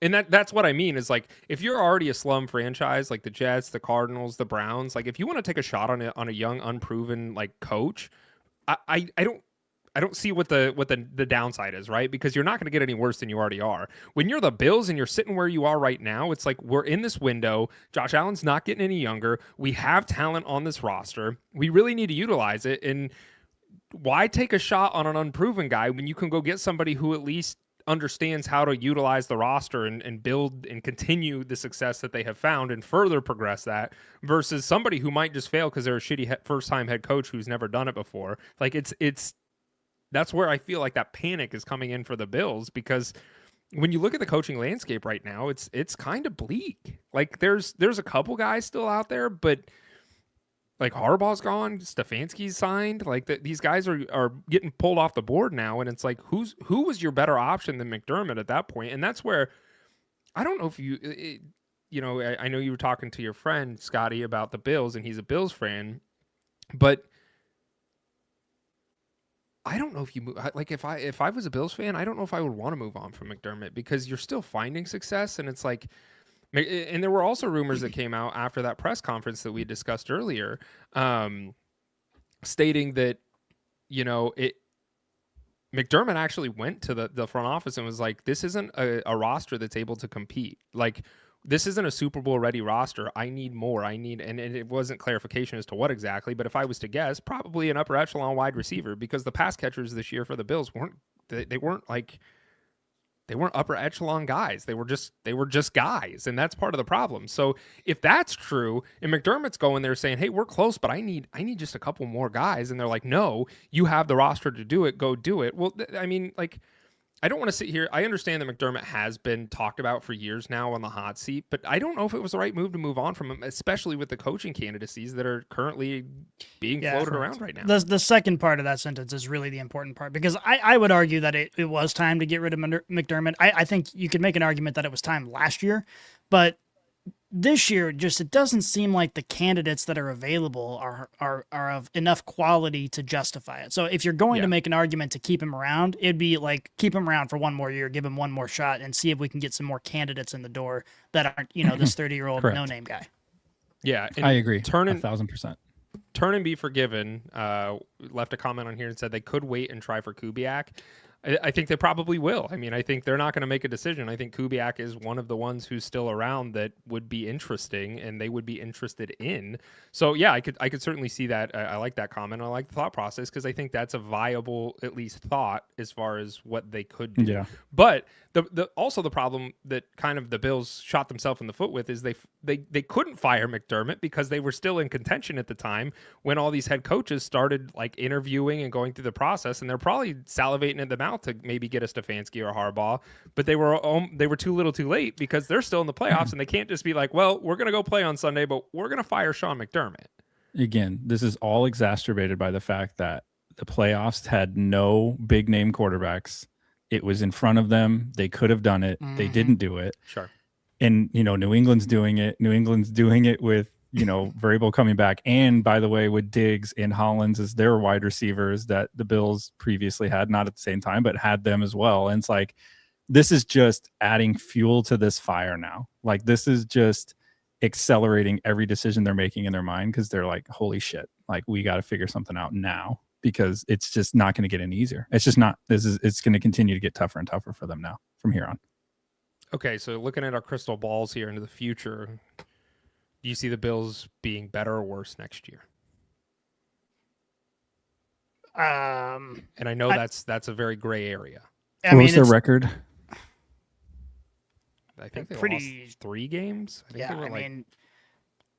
And that's what I mean is like, if you're already a slum franchise, like the Jets, the Cardinals, the Browns, like if you want to take a shot on a young, unproven like coach, I don't see what the downside is, right? Because you're not going to get any worse than you already are. When you're the Bills and you're sitting where you are right now, it's like we're in this window. Josh Allen's not getting any younger. We have talent on this roster. We really need to utilize it. And why take a shot on an unproven guy when you can go get somebody who at least understands how to utilize the roster and build and continue the success that they have found and further progress that, versus somebody who might just fail because they're a shitty first-time head coach who's never done it before. Like, that's where I feel like that panic is coming in for the Bills, because when you look at the coaching landscape right now, it's kind of bleak. Like, there's a couple guys still out there, but like Harbaugh's gone, Stefanski's signed. Like, these guys are getting pulled off the board now, and it's like, who was your better option than McDermott at that point? And that's where I don't know if I know you were talking to your friend Scotty about the Bills, and he's a Bills fan, but I don't know if you move. Like if I was a Bills fan, I don't know if I would want to move on from McDermott because you're still finding success, and it's like, and there were also rumors that came out after that press conference that we discussed earlier, stating that McDermott actually went to the front office and was like, this isn't a roster that's able to compete. Like, this isn't a Super Bowl ready roster. I need more. And it wasn't clarification as to what exactly, but if I was to guess, probably an upper echelon wide receiver, because the pass catchers this year for the Bills weren't upper echelon guys. They were just guys, and that's part of the problem. So if that's true, and McDermott's going there saying, "Hey, we're close, but I need just a couple more guys," and they're like, "No, you have the roster to do it. Go do it." Well, I don't want to sit here. I understand that McDermott has been talked about for years now on the hot seat, but I don't know if it was the right move to move on from him, especially with the coaching candidacies that are currently being floated around right now.
The second part of that sentence is really the important part, because I would argue that it was time to get rid of McDermott. I think you could make an argument that it was time last year, but this year, it doesn't seem like the candidates that are available are of enough quality to justify it. So if you're going to make an argument to keep him around, it'd be like, keep him around for one more year, give him one more shot, and see if we can get some more candidates in the door that aren't, this 30-year-old no-name guy.
Yeah,
I agree. 1,000%.
Turn and be forgiven. Left a comment on here and said they could wait and try for Kubiak. I think they probably will. I mean, I think they're not going to make a decision. I think Kubiak is one of the ones who's still around that would be interesting and they would be interested in. So yeah, I could certainly see that. I like that comment. I like the thought process because I think that's a viable, at least, thought as far as what they could do.
Yeah.
But also the problem that kind of the Bills shot themselves in the foot with is they couldn't fire McDermott because they were still in contention at the time when all these head coaches started like interviewing and going through the process, and they're probably salivating at the mouth to maybe get a Stefanski or Harbaugh, but they were too little too late because they're still in the playoffs and they can't just be like, well, we're going to go play on Sunday, but we're going to fire Sean McDermott.
Again, this is all exacerbated by the fact that the playoffs had no big name quarterbacks. It was in front of them. They could have done it. They didn't do it.
Sure.
And, New England's doing it. New England's doing it with, Vrabel coming back. And by the way, with Diggs and Hollins as their wide receivers that the Bills previously had, not at the same time, but had them as well. And it's like, this is just adding fuel to this fire now. Like, this is just accelerating every decision they're making in their mind because they're like, holy shit, like, we got to figure something out now. Because it's just not going to get any easier. It's just not. It's going to continue to get tougher and tougher for them now from here on.
Okay, so looking at our crystal balls here into the future, do you see the Bills being better or worse next year? And I know that's a very gray area.
What was their record?
I think they lost 3 games. I think they were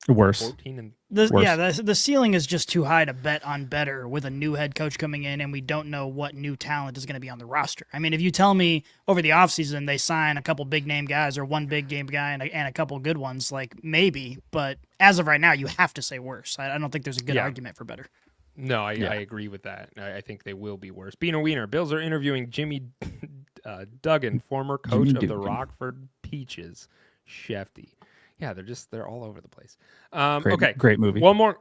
worse.
14 and
the ceiling is just too high to bet on better with a new head coach coming in, and we don't know what new talent is going to be on the roster. I mean, if you tell me over the offseason they sign a couple big name guys or one big game guy and a couple good ones, like maybe, but as of right now, you have to say worse. I don't think there's a good argument for better.
No, I agree with that. I think they will be worse. Being a wiener, Bills are interviewing Jimmy Duggan, former coach of the Rockford Peaches. Shefty. Yeah, they're all over the place.
Great movie.
One more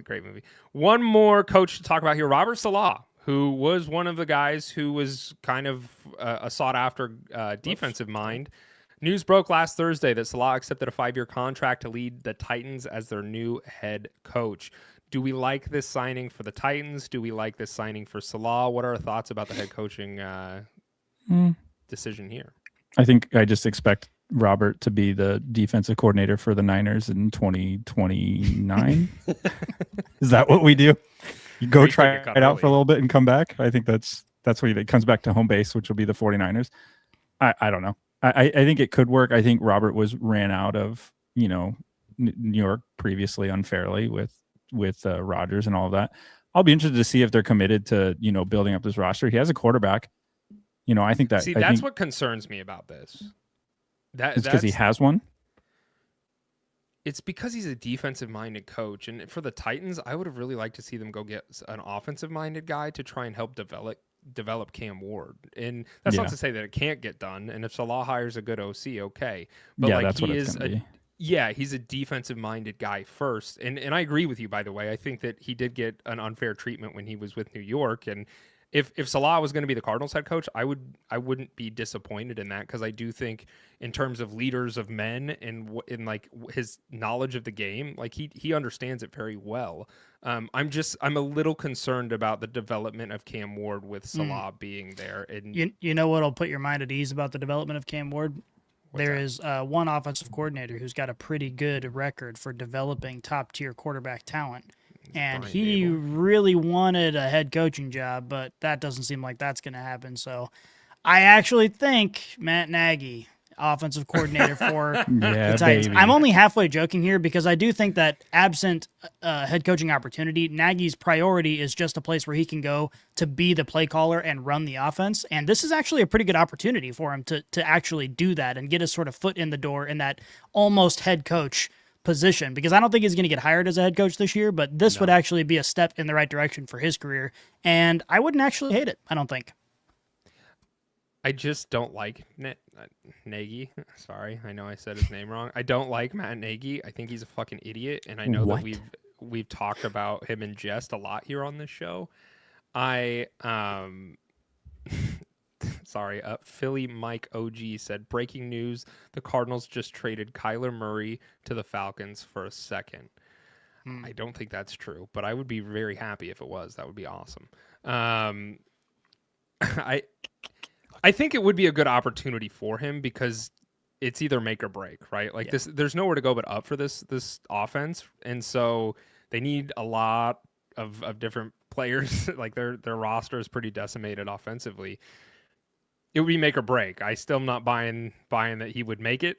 great movie. One more coach to talk about here, Robert Saleh, who was one of the guys who was kind of a sought after defensive mind. News broke last Thursday that Saleh accepted a 5-year contract to lead the Titans as their new head coach. Do we like this signing for the Titans? Do we like this signing for Saleh? What are our thoughts about the head coaching decision here?
I think I just expect Robert to be the defensive coordinator for the Niners in 2029. Is that what we do? You go try it out for a little bit and come back? I think that's what he comes back to home base, which will be the 49ers. I don't know. I think it could work. I think Robert was ran out of, New York previously unfairly with Rodgers and all of that. I'll be interested to see if they're committed to, building up this roster. He has a quarterback. I think that.
See, that's what concerns me about this.
It's because he has one?
It's because he's a defensive-minded coach. And for the Titans, I would have really liked to see them go get an offensive-minded guy to try and help develop develop Cam Ward. And that's not to say that it can't get done. And if Saleh hires a good OC, okay. But
yeah,
like
that's
he
what it's
is
gonna be.
yeah, he's a defensive-minded guy first, and I agree with you. By the way, I think that he did get an unfair treatment when he was with New York. And if Saleh was going to be the Cardinals head coach, I wouldn't be disappointed in that, because I do think in terms of leaders of men and in like his knowledge of the game, like he understands it very well. I'm a little concerned about the development of Cam Ward with Saleh being there. And
You know what'll put your mind at ease about the development of Cam Ward? There
that?
is one offensive coordinator who's got a pretty good record for developing top-tier quarterback talent. And
Brian
he
Dable.
really wanted a head coaching job, but that doesn't seem like that's going to happen. So I actually think Matt Nagy, offensive coordinator for
Yeah,
the Titans.
baby.
I'm only halfway joking here, because I do think that absent head coaching opportunity, Nagy's priority is just a place where he can go to be the play caller and run the offense. And this is actually a pretty good opportunity for him to actually do that and get his sort of foot in the door in that almost head coach position, because I don't think he's going to get hired as a head coach this year, but this would actually be a step in the right direction for his career. And I wouldn't actually hate it, I don't think.
I just don't like Nagy. Sorry, I know I said his name wrong. I don't like Matt Nagy. I think he's a fucking idiot, and I know
What?
that we've talked about him in jest a lot here on this show. Sorry, Philly Mike OG said, breaking news, the Cardinals just traded Kyler Murray to the Falcons for a second. I don't think that's true, but I would be very happy if it was. That would be awesome. I think it would be a good opportunity for him, because it's either make or break, right? Like there's nowhere to go but up for this offense. And so they need a lot of different players. Like their roster is pretty decimated offensively. It would be make or break. I still am not buying that he would make it.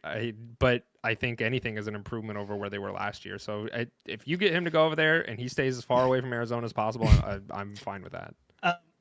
But I think anything is an improvement over where they were last year. So if you get him to go over there and he stays as far away from Arizona as possible, I'm fine with that.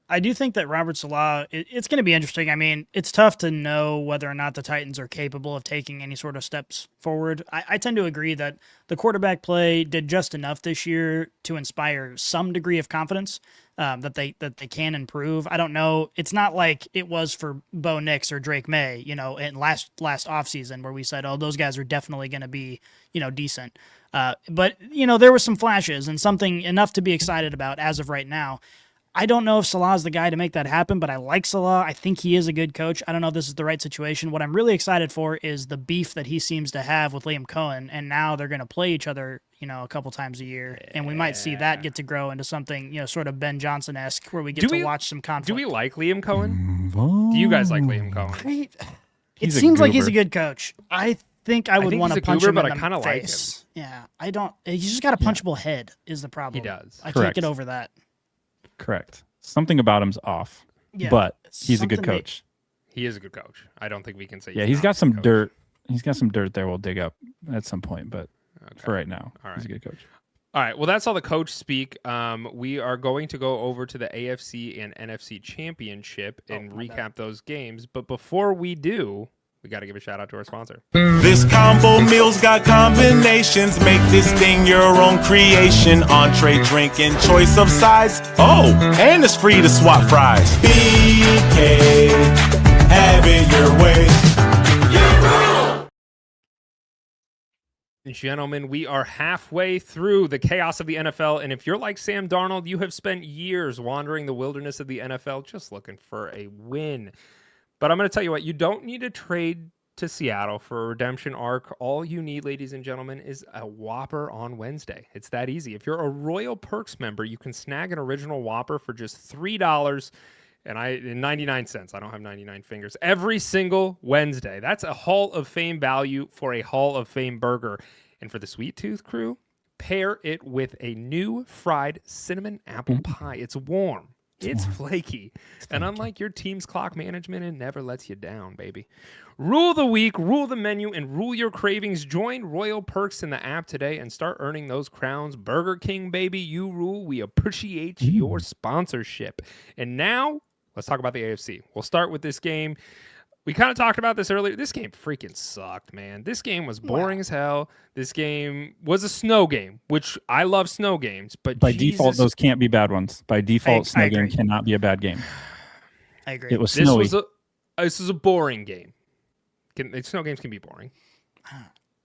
I do think that Robert Saleh, it's going to be interesting. I mean, it's tough to know whether or not the Titans are capable of taking any sort of steps forward. I tend to agree that the quarterback play did just enough this year to inspire some degree of confidence that they can improve. I don't know. It's not like it was for Bo Nix or Drake May, in last offseason, where we said, oh, those guys are definitely going to be, decent. But, there were some flashes and something enough to be excited about as of right now. I don't know if Saleh's the guy to make that happen, but I like Saleh. I think he is a good coach. I don't know if this is the right situation. What I'm really excited for is the beef that he seems to have with Liam Cohen, and now they're going to play each other, a couple times a year, and we might see that get to grow into something, sort of Ben Johnson-esque, where we get to watch some conflict.
Do we like Liam Cohen? Do you guys like Liam Cohen?
It seems like he's a good coach. I think I would want to punch him
but
in
I
the
kind of like him.
face. Yeah, I don't. He's just got a punchable head is the problem.
He does.
I can't
Correct.
get over that.
Correct. Something about him's off,
Yeah,
but he's a good
something
coach.
He is a good coach. I don't think we can say.
Yeah, he's got
not a
some
good coach.
dirt. He's got some dirt there. We'll dig up at some point, but
Okay.
for right now,
All
he's a
right.
good coach.
All right. Well, that's all the coach speak. We are going to go over to the AFC and NFC Championship and recap those games. But before we do, we got to give a shout out to our sponsor.
This combo meal's got combinations. Make this thing your own creation. Entree, drink, and choice of sides. Oh, and it's free to swap fries. BK, have it your way.
Gentlemen, we are halfway through the chaos of the NFL, and if you're like Sam Darnold, you have spent years wandering the wilderness of the NFL just looking for a win. But I'm going to tell you what, you don't need to trade to Seattle for a redemption arc. All you need, ladies and gentlemen, is a Whopper on Wednesday. It's that easy. If you're a Royal Perks member, you can snag an original Whopper for just $3 and 99 cents. I don't have 99 fingers. Every single Wednesday. That's a Hall of Fame value for a Hall of Fame burger. And for the Sweet Tooth crew, pair it with a new fried cinnamon apple pie. It's warm. It's flaky. And unlike your team's clock management, it never lets you down, baby. Rule the week, rule the menu, and rule your cravings. Join Royal Perks in the app today and start earning those crowns. Burger King, baby, you rule. We appreciate your sponsorship. And now, let's talk about the AFC. We'll start with this game. We kind of talked about this earlier. This game freaking sucked, man. This game was boring as hell. This game was a snow game, which I love snow games, but
By default, those can't be bad ones. By default,
I
snow game
agree.
cannot be a bad game.
I agree.
It was snowy.
This was a boring game. Snow games can be boring.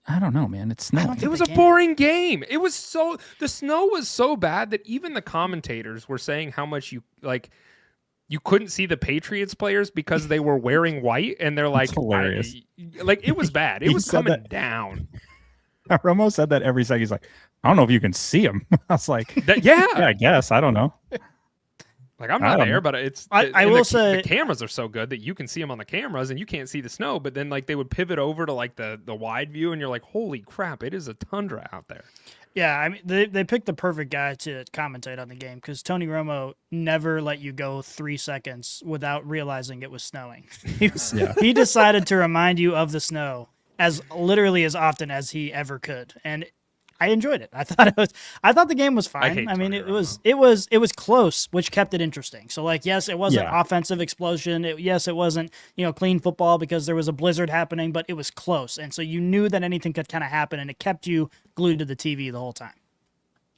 I don't know, man. It's snowing.
It was a boring game. The snow was so bad that even the commentators were saying how much you couldn't see the Patriots players because they were wearing white, and they're like,
hilarious.
It was bad. It was coming down.
Romo said that every second. He's like, I don't know if you can see him. I was like, yeah, I guess. I don't know.
Like, I'm not there, but
I will say
the cameras are so good that you can see them on the cameras and you can't see the snow. But then they would pivot over to the wide view, and you're like, holy crap, it is a tundra out there.
Yeah, I mean, they picked the perfect guy to commentate on the game because Tony Romo never let you go 3 seconds without realizing it was snowing. He decided to remind you of the snow as often as he ever could, and I enjoyed it. I thought the game was fine. I mean, it was close, which kept it interesting. So, yes, it wasn't offensive explosion. Yes, it wasn't clean football because there was a blizzard happening, but it was close, and so you knew that anything could kind of happen, and it kept you glued to the TV the whole time.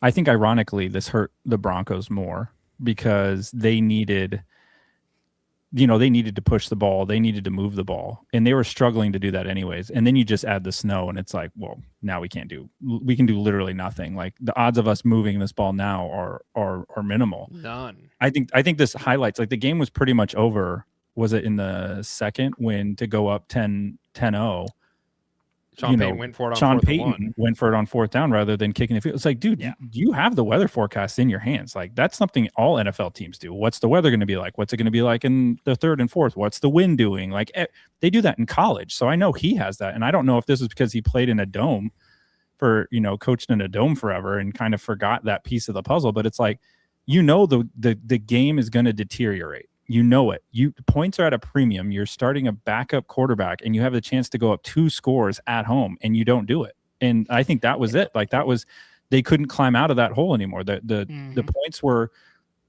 I think ironically, this hurt the Broncos more because they needed to push the ball. They needed to move the ball, and they were struggling to do that anyways. And then you just add the snow, and it's like, well, now we can do literally nothing. Like, the odds of us moving this ball now are minimal.
None.
I think this highlights, the game was pretty much over. Was it in the second when to go up 10-0?
Sean Payton went for it on
fourth down rather than kicking the field. It's like, dude, you have the weather forecast in your hands. Like, that's something all NFL teams do. What's the weather going to be like? What's it going to be like in the third and fourth? What's the wind doing? Like, they do that in college. So I know he has that. And I don't know if this is because he played in a dome coached in a dome forever and kind of forgot that piece of the puzzle. But it's like, the game is going to deteriorate. You know it. Points are at a premium. You're starting a backup quarterback, and you have the chance to go up 2 scores at home, and you don't do it. And I think that was it. They couldn't climb out of that hole anymore. The points were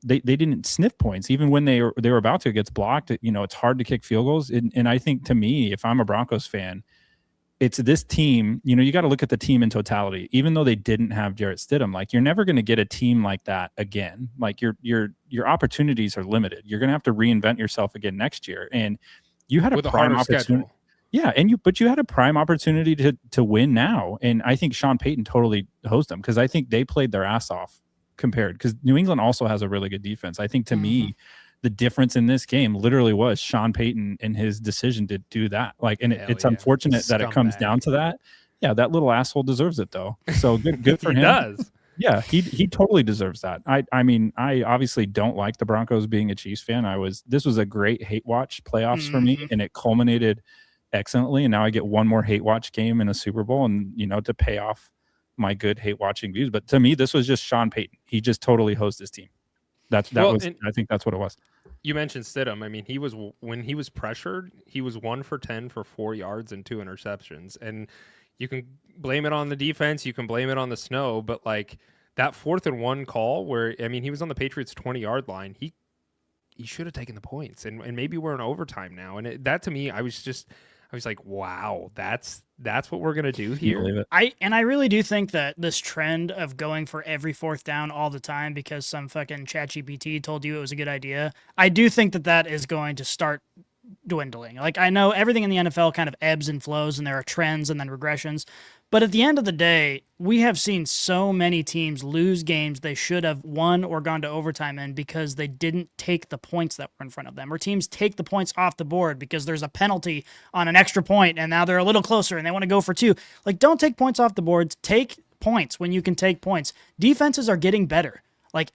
they didn't sniff points even when they were about to. It gets blocked. It's hard to kick field goals. And I think, to me, if I'm a Broncos fan, it's this team. You got to look at the team in totality. Even though they didn't have Jarrett Stidham, you're never going to get a team like that again. Your opportunities are limited. You're going to have to reinvent yourself again next year. And you had a prime opportunity. Schedule. Yeah, but you had a prime opportunity to win now. And I think Sean Payton totally hosed them because I think they played their ass off compared, because New England also has a really good defense. I think, to me, the difference in this game literally was Sean Payton and his decision to do that. It's unfortunate that it comes down to that. Yeah, that little asshole deserves it, though. So good for him. He does. Yeah, he totally deserves that. I mean, I obviously don't like the Broncos being a Chiefs fan. This was a great hate watch playoffs for me, and it culminated excellently. And now I get one more hate watch game in a Super Bowl, and to pay off my good hate watching views. But to me, this was just Sean Payton. He just totally hosed his team. I think that's what it was.
You mentioned Stidham. I mean, when he was pressured, he was 1 for 10 for 4 yards and 2 interceptions. And you can blame it on the defense, you can blame it on the snow, but that 4th and 1 call where, I mean, he was on the Patriots 20-yard line. He should have taken the points, and maybe we're in overtime now. And that, to me, I was like, wow, that's what we're gonna do here.
I really do think that this trend of going for every 4th down all the time because some fucking ChatGPT told you it was a good idea, I do think that is going to start dwindling. I know everything in the NFL kind of ebbs and flows, and there are trends and then regressions. But at the end of the day, we have seen so many teams lose games they should have won or gone to overtime in because they didn't take the points that were in front of them. Or teams take the points off the board because there's a penalty on an extra point, and now they're a little closer and they want to go for 2. Don't take points off the board. Take points when you can take points. Defenses are getting better.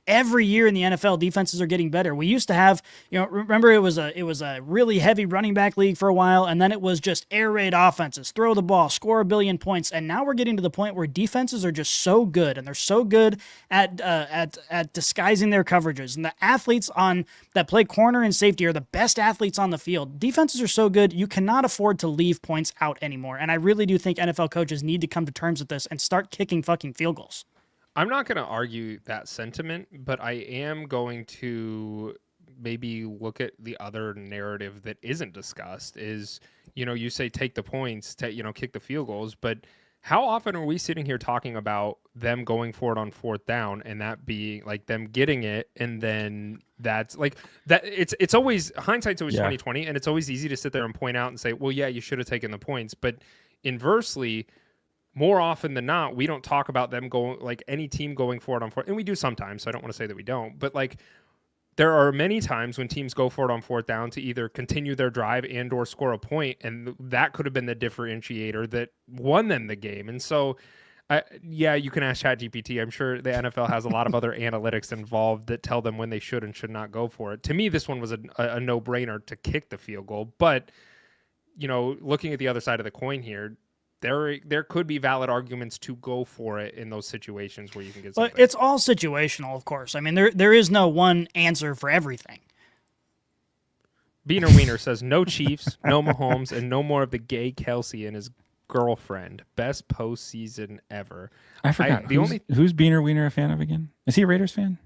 Every year in the NFL, defenses are getting better. We used to have, remember it was a really heavy running back league for a while, and then it was just air raid offenses, throw the ball, score 1 billion points, and now we're getting to the point where defenses are just so good, and they're so good at disguising their coverages, and the athletes that play corner and safety are the best athletes on the field. Defenses are so good, you cannot afford to leave points out anymore, and I really do think NFL coaches need to come to terms with this and start kicking fucking field goals.
I'm not going to argue that sentiment, but I am going to maybe look at the other narrative that isn't discussed is, you say take the points, kick the field goals, but How often are we sitting here talking about them going for it on 4th down and that being like them getting it, and then that's like that? It's always hindsight's always 20/20, and it's always easy to sit there and point out and say, well, yeah, you should have taken the points. But inversely, more often than not, we don't talk about them going like any team going for it on 4th, and we do sometimes. So I don't want to say that we don't, but like there are many times when teams go for it on 4th down to either continue their drive and or score a point, and that could have been the differentiator that won them the game. And so, yeah, you can ask ChatGPT. I'm sure the NFL has a lot of other analytics involved that tell them when they should and should not go for it. To me, this one was a no-brainer to kick the field goal. But, you know, looking at the other side of the coin here, there could be valid arguments to go for it in those situations where you can get something.
But it's all situational, of course. I mean, there is no one answer for everything.
Beaner Wiener says, no Chiefs, no Mahomes, and no more of the gay Kelsey and his girlfriend. Best postseason ever.
I forgot. Who's Beaner Wiener a fan of again? Is he a Raiders fan?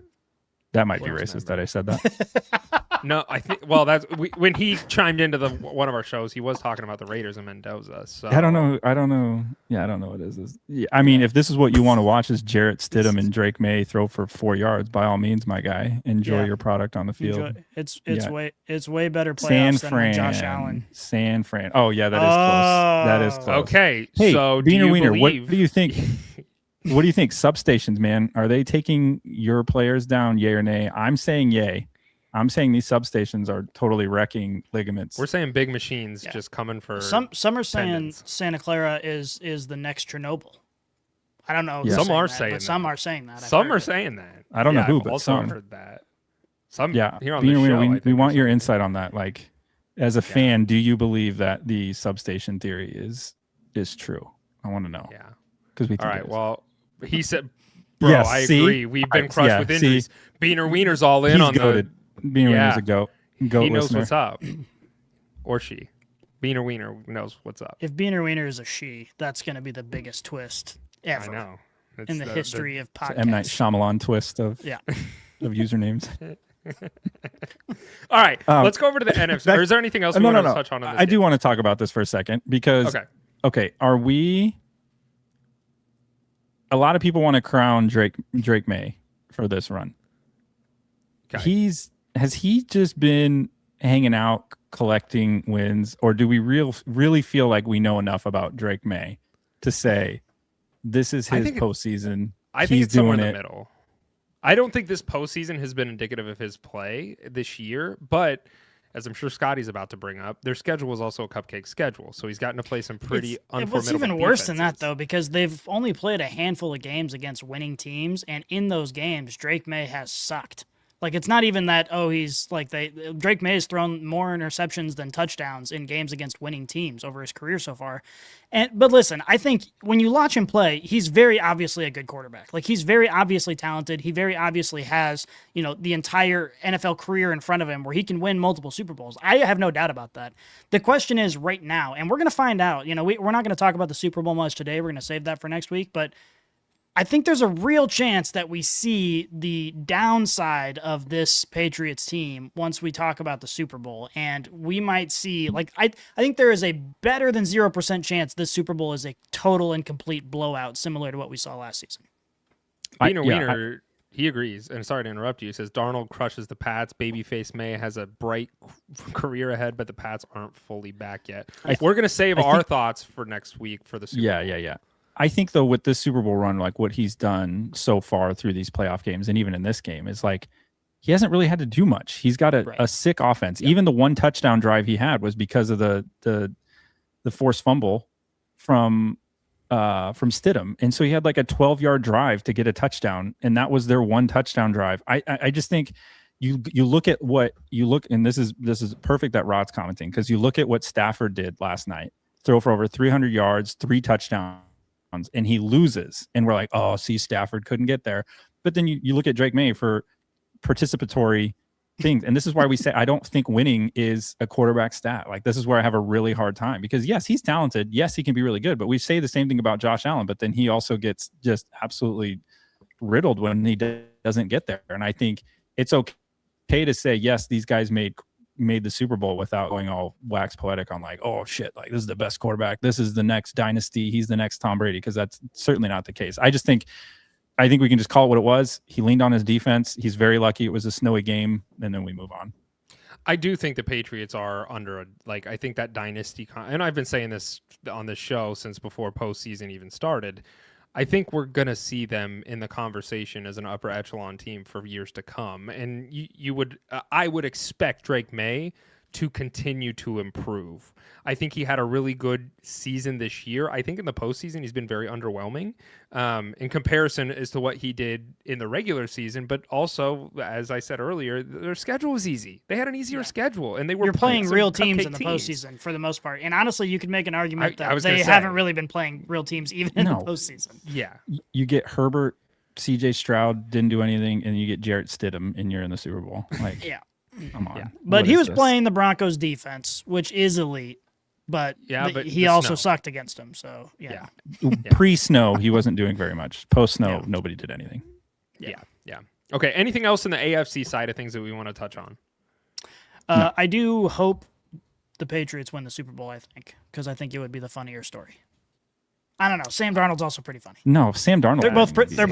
That might be racist that I said that.
No, I think. Well, when he chimed into one of our shows, he was talking about the Raiders and Mendoza. So
I don't know. Yeah, I don't know what it is. Yeah, I mean, if this is what you want to watch, is Jarrett Stidham and Drake May throw for 4 yards? By all means, my guy, enjoy your product on the field.
It's way better playoffs than Josh Allen.
San Fran. Oh yeah, that is close. That is close.
Okay,
hey,
so
Beaner Wiener, what do you think? What do you think? Substations, man, are they taking your players down? Yay or nay? I'm saying yay. I'm saying these substations are totally wrecking ligaments.
We're saying big machines just coming for
some are saying Santa Clara is the next Chernobyl. I don't know.
Some are saying that.
Some are saying that.
Some are saying that.
I don't know who, but
also
some
heard that. Some
here on
the show.
We want your insight on that. Like, as a fan, do you believe that the substation theory is true? I want to know.
Yeah.
Because we think
all right. Well, he said, "Bro, I agree. We've been crushed with injuries. Beaner Wiener's all in on
goated. Beaner Wiener's a goat.
He knows
listener.
what's up, or she. Beaner Wiener knows what's up.
If Beaner Wiener is a she, that's going to be the biggest twist ever.
I know.
In the history of podcasts.
M. Night Shyamalan twist of usernames.
All right, let's go over to the NFC. Or is there anything else we want to touch on?
I do want to talk about this for a second because are we? A lot of people want to crown Drake May for this run.
Okay.
Has he just been hanging out collecting wins, or do we really feel like we know enough about Drake May to say this is his postseason?
I think it's somewhere in the middle. I don't think this postseason has been indicative of his play this year, but as I'm sure Scotty's about to bring up, their schedule was also a cupcake schedule, so he's gotten to play some pretty unformidable
It's even worse than that, though, because they've only played a handful of games against winning teams, and in those games, Drake May has sucked. Like, it's not even that, Drake May has thrown more interceptions than touchdowns in games against winning teams over his career so far. But listen, I think when you watch him play, he's very obviously a good quarterback. Like, he's very obviously talented. He very obviously has, the entire NFL career in front of him where he can win multiple Super Bowls. I have no doubt about that. The question is right now, and we're going to find out, we're not going to talk about the Super Bowl much today. We're going to save that for next week, but I think there's a real chance that we see the downside of this Patriots team once we talk about the Super Bowl. And we might see, I think there is a better than 0% chance this Super Bowl is a total and complete blowout, similar to what we saw last season.
Wiener, he agrees. And sorry to interrupt you. He says Darnold crushes the Pats. Babyface May has a bright career ahead, but the Pats aren't fully back yet. We're going to save our thoughts for next week for the Super Bowl.
Yeah. I think, though, with this Super Bowl run, like what he's done so far through these playoff games and even in this game is like he hasn't really had to do much. He's got a sick offense. Yep. Even the one touchdown drive he had was because of the forced fumble from Stidham. And so he had like a 12-yard drive to get a touchdown, and that was their one touchdown drive. I just think you look at what you look, and this is perfect that Rod's commenting, because you look at what Stafford did last night, throw for over 300 yards, 3 touchdowns, and he loses, and we're like, oh, see, Stafford couldn't get there. But then you look at Drake May for participatory things, and this is why we say I don't think winning is a quarterback stat. Like, this is where I have a really hard time, because yes, he's talented, yes, he can be really good, but we say the same thing about Josh Allen, but then he also gets just absolutely riddled when he doesn't get there. And I think it's okay to say, yes, these guys made made the Super Bowl without going all wax poetic on like, oh shit, like this is the best quarterback, this is the next dynasty, he's the next Tom Brady, because that's certainly not the case. I think we can just call it what it was. He leaned on his defense. He's very lucky it was a snowy game, and then we move on.
I do think the Patriots are under I think that dynasty, and I've been saying this on this show since before postseason even started. I think we're going to see them in the conversation as an upper echelon team for years to come. And I would expect Drake May to continue to improve. I think he had a really good season this year. I think in the postseason, he's been very underwhelming in comparison as to what he did in the regular season. But also, as I said earlier, their schedule was easy. They had an easier schedule, and
you're playing real teams in the postseason for the most part. And honestly, you could make an argument that they haven't really been playing real teams even in the postseason.
Yeah.
You get Herbert, CJ Stroud didn't do anything, and you get Jarrett Stidham, and you're in the Super Bowl. Like,
yeah.
Come on.
Yeah. But he was playing the Broncos defense, which is elite. But he also sucked against him. So, yeah.
Pre-snow, he wasn't doing very much. Post-snow, nobody did anything.
Yeah. Okay, anything else in the AFC side of things that we want to touch on?
No.
I do hope the Patriots win the Super Bowl, I think, because I think it would be the funnier story. I don't know. Sam Darnold's also pretty funny.
No, Sam Darnold.
They're both pretty funny.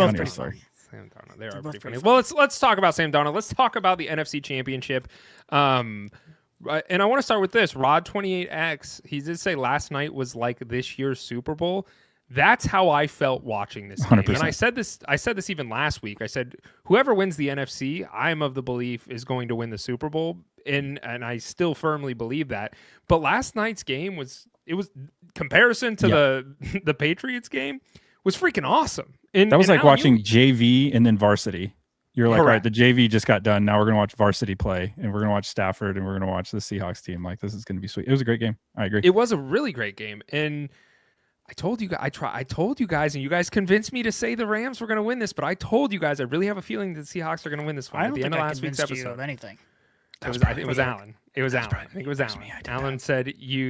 Sam Darnold. They are pretty funny. Well, let's talk about Sam Darnold. Let's talk about the NFC Championship. And I want to start with this. Rod28X, he did say last night was like this year's Super Bowl. That's how I felt watching this game.
100%.
And I said this even last week. I said whoever wins the NFC, I'm of the belief is going to win the Super Bowl. And I still firmly believe that. But last night's game was comparison to the Patriots game was freaking awesome.
That was like watching JV and then varsity. You're like,
Correct.
All right, the JV just got done. Now we're going to watch varsity play, and we're going to watch Stafford, and we're going to watch the Seahawks team. Like, this is going to be sweet. It was a great game. I agree.
It was a really great game. And I told you guys, I told you guys, and you guys convinced me to say the Rams were going to win this, but I told you guys I really have a feeling that the Seahawks are going to win this one.
I don't
at the end
think
of
I
last week's
convinced you
episode.
of anything.
It was Alan. It was Alan. I think it was Alan. Alan said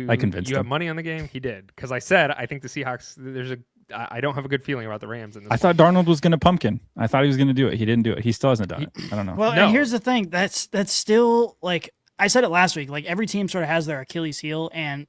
I convinced you have money on the game. He did, because I said I think the Seahawks. I don't have a good feeling about the Rams in this.
I thought Darnold was going to pumpkin. I thought he was going to do it. He didn't do it. He still hasn't done it. I don't know.
Well, and here's the thing. That's still, like I said it last week. Like, every team sort of has their Achilles heel, and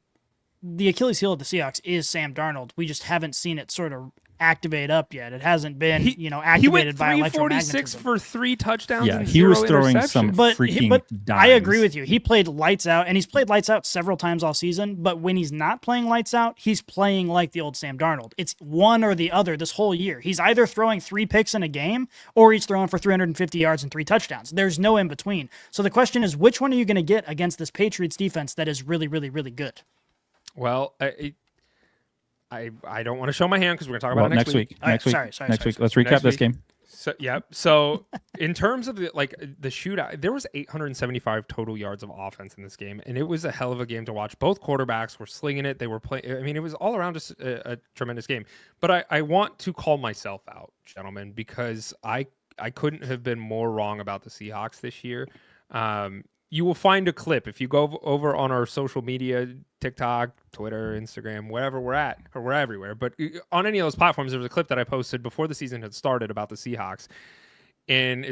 the Achilles heel of the Seahawks is Sam Darnold. We just haven't seen it sort of activate up yet. It hasn't been, activated by electromagnetism. He went
346 for 3 touchdowns.
Yeah,
and
he
0
was throwing some freaking dimes.
I agree with you. He played lights out, and he's played lights out several times all season. But when he's not playing lights out, he's playing like the old Sam Darnold. It's one or the other this whole year. He's either throwing 3 picks in a game, or he's throwing for 350 yards and 3 touchdowns. There's no in between. So the question is, which one are you going to get against this Patriots defense that is really, really, really good?
Well, I don't want to show my hand because we're going to talk about it next week.
Next week. Next week. Let's recap this game.
So in terms of the shootout, there was 875 total yards of offense in this game, and it was a hell of a game to watch. Both quarterbacks were slinging it. They were playing. I mean, it was all around just a tremendous game. But I want to call myself out, gentlemen, because I couldn't have been more wrong about the Seahawks this year. You will find a clip if you go over on our social media, TikTok, Twitter, Instagram, wherever we're at, or we're everywhere. But on any of those platforms, there was a clip that I posted before the season had started about the Seahawks. And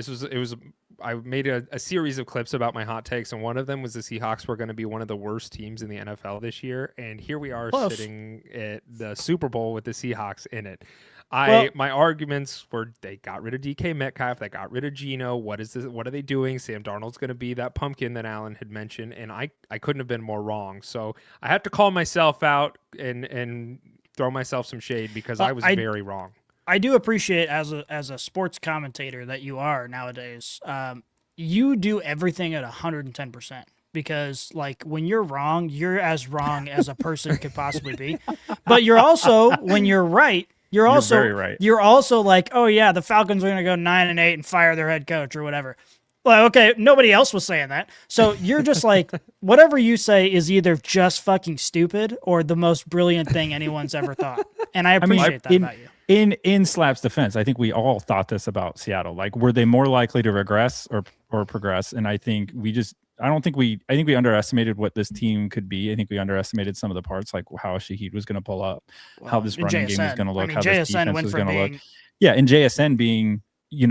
I made a series of clips about my hot takes, and one of them was the Seahawks were going to be one of the worst teams in the NFL this year. And here we are sitting at the Super Bowl with the Seahawks in it. My arguments were they got rid of DK Metcalf, they got rid of Geno. What are they doing? Sam Darnold's going to be that pumpkin that Alan had mentioned, and I couldn't have been more wrong. So I have to call myself out and throw myself some shade because I was very wrong. I
do appreciate as a sports commentator that you are nowadays. You do everything at 110%. Because, like, when you're wrong, you're as wrong as a person could possibly be. But you're also, when you're right, you're also very right. You're also like, oh yeah, the Falcons are going to go 9-8 and fire their head coach or whatever. Well, okay, nobody else was saying that. So you're just like, whatever you say is either just fucking stupid or the most brilliant thing anyone's ever thought. And I appreciate that about you.
In Slap's defense, I think we all thought this about Seattle. Like, were they more likely to regress or progress? And I think I think we underestimated what this team could be. I think we underestimated some of the parts, like how Shaheed was going to pull up, how this running game was going to look, how this defense was going to look. Yeah, and JSN being,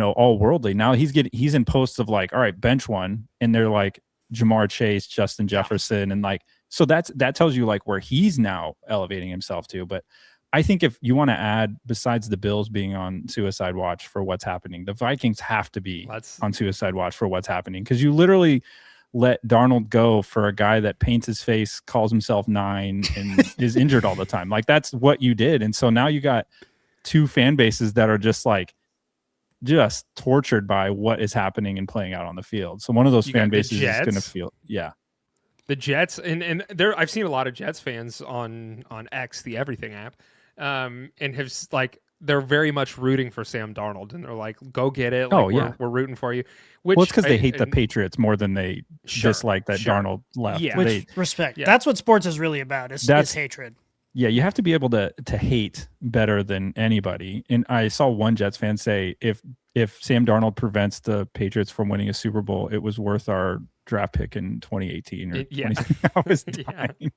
all worldly. Now he's in posts of like, all right, bench one, and they're like, Jamar Chase, Justin Jefferson, and like, so that tells you like where he's now elevating himself to. But I think if you want to add, besides the Bills being on suicide watch for what's happening, the Vikings have to be on suicide watch for what's happening, because you literally let Darnold go for a guy that paints his face, calls himself 9, and is injured all the time. Like, that's what you did. And so now you got two fan bases that are just tortured by what is happening and playing out on the field. So one of those fan bases is going to feel,
the Jets, and there, I've seen a lot of Jets fans on X, the Everything app, and have like, they're very much rooting for Sam Darnold, and they're like, "Go get it! Like, we're rooting for you."
Well, it's because they hate the Patriots more than they dislike that Darnold left.
Yeah, respect. Yeah. That's what sports is really about. Is hatred.
Yeah, you have to be able to hate better than anybody. And I saw one Jets fan say, if Sam Darnold prevents the Patriots from winning a Super Bowl, it was worth our draft pick in 2018 or 2017. I was dying.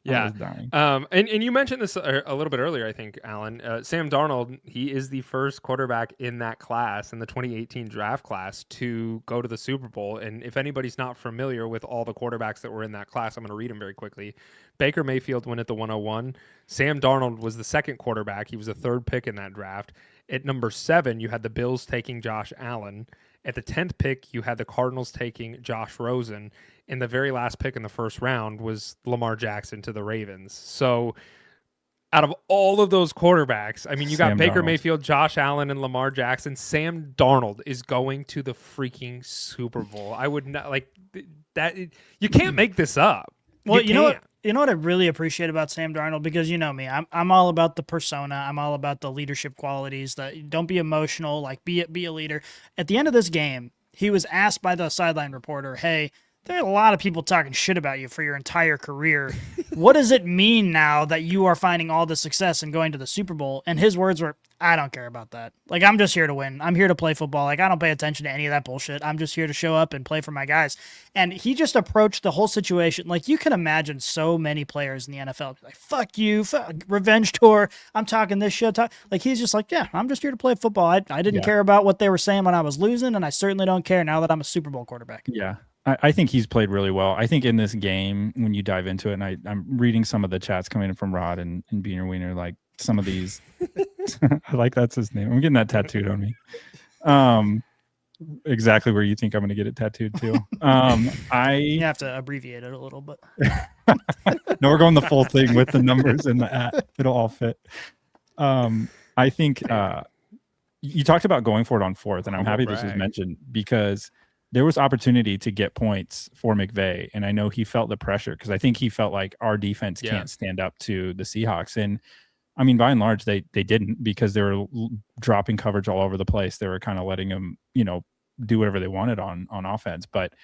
Yeah. And you mentioned this a little bit earlier, I think, Alan. Sam Darnold, he is the first quarterback in that class, in the 2018 draft class, to go to the Super Bowl. And if anybody's not familiar with all the quarterbacks that were in that class, I'm going to read them very quickly. Baker Mayfield went at the 101. Sam Darnold was the second quarterback. He was the third pick in that draft. At number 7, you had the Bills taking Josh Allen. At the 10th pick, you had the Cardinals taking Josh Rosen. And the very last pick in the first round was Lamar Jackson to the Ravens. So out of all of those quarterbacks, I mean, you got Baker Mayfield, Josh Allen, and Lamar Jackson. Sam Darnold is going to the freaking Super Bowl. I would not like that. You can't make this up.
Well, you know what? You know what I really appreciate about Sam Darnold, because you know me, I'm all about the persona. I'm all about the leadership qualities. That don't be emotional, like be a leader. At the end of this game, he was asked by the sideline reporter, "Hey, there are a lot of people talking shit about you for your entire career. What does it mean now that you are finding all the success and going to the Super Bowl?" And his words were, "I don't care about that. Like, I'm just here to win. I'm here to play football. Like, I don't pay attention to any of that bullshit. I'm just here to show up and play for my guys." And he just approached the whole situation. Like, you can imagine so many players in the NFL like, "Fuck you, revenge tour. I'm talking this shit." Like, he's just like, "Yeah, I'm just here to play football. I didn't care about what they were saying when I was losing, and I certainly don't care now that I'm a Super Bowl quarterback."
Yeah. I think he's played really well. I think in this game, when you dive into it, and I'm reading some of the chats coming in from Rod and Beaner Wiener, like some of these, I like that's his name. I'm getting that tattooed on me. Exactly where you think I'm going to get it tattooed too.
You have to abbreviate it a little bit.
No, we're going the full thing with the numbers and the at. It'll all fit. I think you talked about going for it on 4th, and I'm happy this was mentioned because there was opportunity to get points for McVay, and I know he felt the pressure because I think he felt like our defense can't stand up to the Seahawks. And I mean, by and large, they didn't, because they were dropping coverage all over the place. They were kind of letting them, do whatever they wanted on offense. But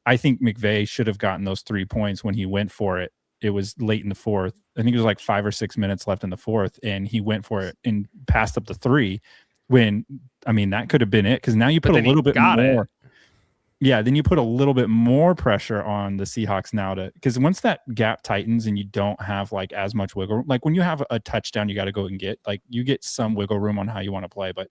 I think McVay should have gotten those 3 points when he went for it. It was late in the 4th. I think it was like 5 or 6 minutes left in the 4th, and he went for it and passed up the 3. When, I mean, that could have been it, because now you put a little bit more. Yeah, then you put a little bit more pressure on the Seahawks now because once that gap tightens and you don't have like as much wiggle room, like when you have a touchdown, you got to go and you get some wiggle room on how you want to play. But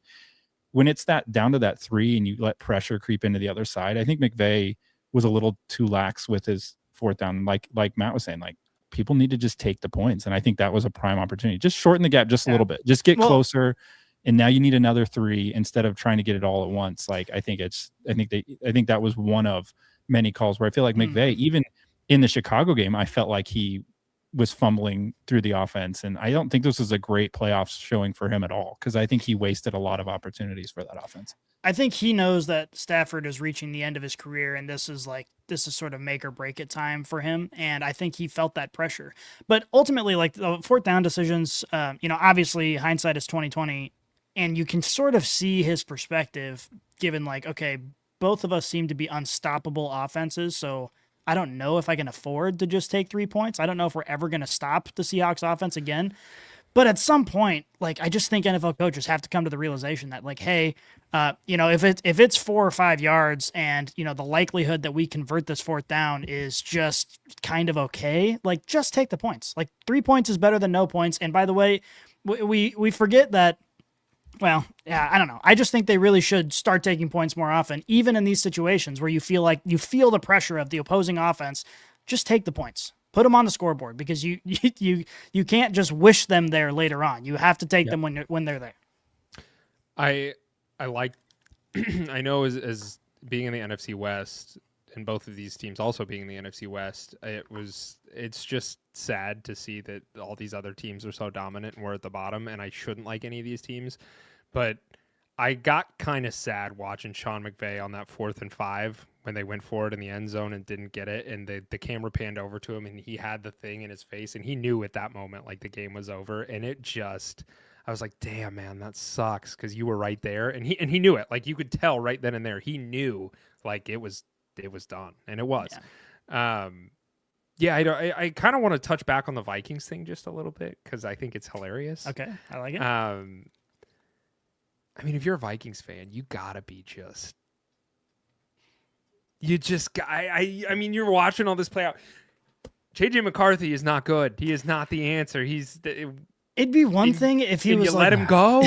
when it's that down to that 3 and you let pressure creep into the other side, I think McVay was a little too lax with his 4th down. Like Matt was saying, like, people need to just take the points. And I think that was a prime opportunity. Just shorten the gap just a little bit, just get closer. And now you need another 3 instead of trying to get it all at once. Like, I think that was one of many calls where I feel like McVay, even in the Chicago game, I felt like he was fumbling through the offense. And I don't think this was a great playoffs showing for him at all, because I think he wasted a lot of opportunities for that offense.
I think he knows that Stafford is reaching the end of his career, and this is sort of make or break it time for him. And I think he felt that pressure. But ultimately, like, the 4th down decisions, obviously hindsight is 20/20. And you can sort of see his perspective, given like, okay, both of us seem to be unstoppable offenses. So I don't know if I can afford to just take 3 points. I don't know if we're ever going to stop the Seahawks offense again. But at some point, like, I just think NFL coaches have to come to the realization that, like, hey, if it's 4 or 5 yards and, the likelihood that we convert this 4th down is just kind of okay, like, just take the points. Like, 3 points is better than no points. And by the way, we forget that Well, yeah, I don't know. I just think they really should start taking points more often, even in these situations where you feel the pressure of the opposing offense. Just take the points, put them on the scoreboard, because you can't just wish them there later on. You have to take them when they're there.
I like I know as being in the NFC West and both of these teams also being in the NFC West, it's just sad to see that all these other teams are so dominant and we're at the bottom, and I shouldn't like any of these teams. But I got kind of sad watching Sean McVay on that 4th and 5 when they went for it in the end zone and didn't get it, and the camera panned over to him and he had the thing in his face and he knew at that moment like the game was over, and I was like, damn, man, that sucks, because you were right there, and he knew it. Like, you could tell right then and there. He knew like it was done, and it was. Yeah. I kind of want to touch back on the Vikings thing just a little bit because I think it's hilarious.
Okay, I like it.
I mean, if you're a Vikings fan, you gotta be I mean, you're watching all this play out. JJ McCarthy is not good. He is not the answer.
It'd be one thing if he was
you
like,
let him go.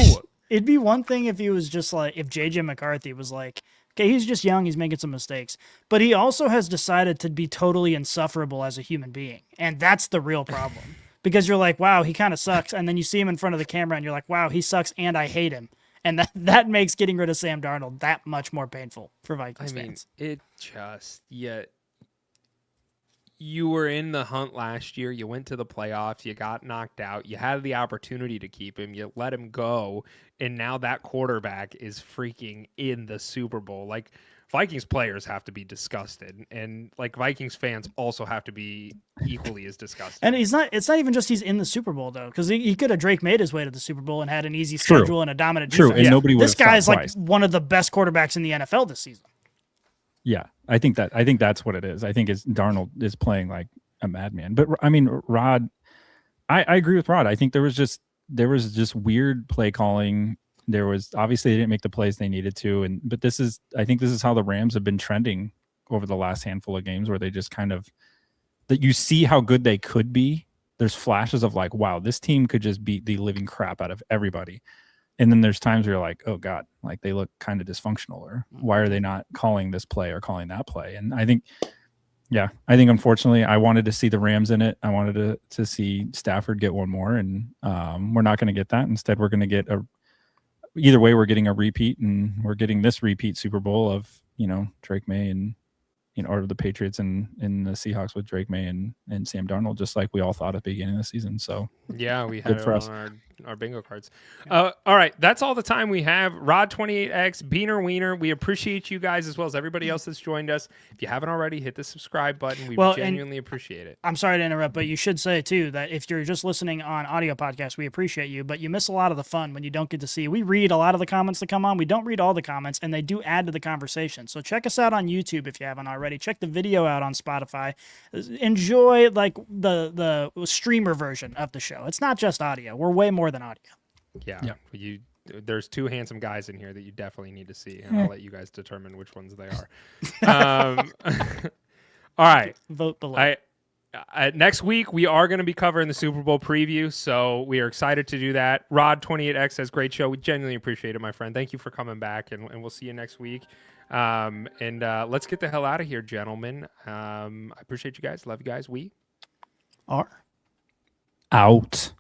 It'd be one thing if he was just like, if JJ McCarthy was like, okay, he's just young, he's making some mistakes, but he also has decided to be totally insufferable as a human being, and that's the real problem. Because you're like, wow, he kind of sucks, and then you see him in front of the camera, and you're like, wow, he sucks, and I hate him. And that makes getting rid of Sam Darnold that much more painful for Vikings fans.
It just, you were in the hunt last year. You went to the playoffs. You got knocked out. You had the opportunity to keep him. You let him go. And now that quarterback is freaking in the Super Bowl. Like, Vikings players have to be disgusted. And like Vikings fans also have to be equally as disgusted.
And it's not even just he's in the Super Bowl, though, because he could have Drake made his way to the Super Bowl and had an easy schedule and a dominant defense.
And nobody would have
This guy's like
twice.
one of the best quarterbacks in the NFL this season.
Yeah, I think that's what it is. I think Darnold is playing like a madman. But I mean, Rod, I agree with Rod. I think there was just weird play calling. There was obviously they didn't make the plays they needed to, but I think this is how the Rams have been trending over the last handful of games, where they just kind of that you see how good they could be. There's flashes of like, wow, this team could just beat the living crap out of everybody. And then there's times where you're like, oh God, like they look kind of dysfunctional, or why are they not calling this play or calling that play? And I think unfortunately I wanted to see the Rams in it. I wanted to see Stafford get one more, and we're not going to get that. Instead, we're going to get either way, we're getting a repeat, and we're getting this repeat Super Bowl of, Drake May and, or the Patriots and the Seahawks with Drake May and Sam Darnold, just like we all thought at the beginning of the season. So
yeah, we had it on our bingo cards. All right, that's all the time we have. Rod28X, Beaner Wiener, we appreciate you guys as well as everybody else that's joined us. If you haven't already, hit the subscribe button. We genuinely appreciate it.
I'm sorry to interrupt, but you should say too that if you're just listening on audio podcast, we appreciate you, but you miss a lot of the fun when you don't get to see. We read a lot of the comments that come on. We don't read all the comments, and they do add to the conversation. So check us out on YouTube if you haven't already. Check the video out on Spotify. Enjoy like the streamer version of the show. It's not just audio. We're way more than audio.
Yeah. There's two handsome guys in here that you definitely need to see, and I'll let you guys determine which ones they are. All right.
Vote below.
Next week, we are going to be covering the Super Bowl preview, so we are excited to do that. Rod28X says, great show. We genuinely appreciate it, my friend. Thank you for coming back, and we'll see you next week. Let's get the hell out of here, gentlemen. I appreciate you guys. Love you guys. We
are
out.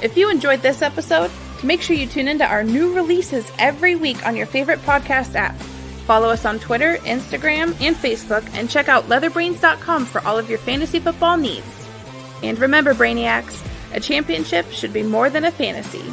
If you enjoyed this episode, make sure you tune into our new releases every week on your favorite podcast app. Follow us on Twitter, Instagram, and Facebook, and check out Leatherbrainz.com for all of your fantasy football needs. And remember, Brainiacs, a championship should be more than a fantasy.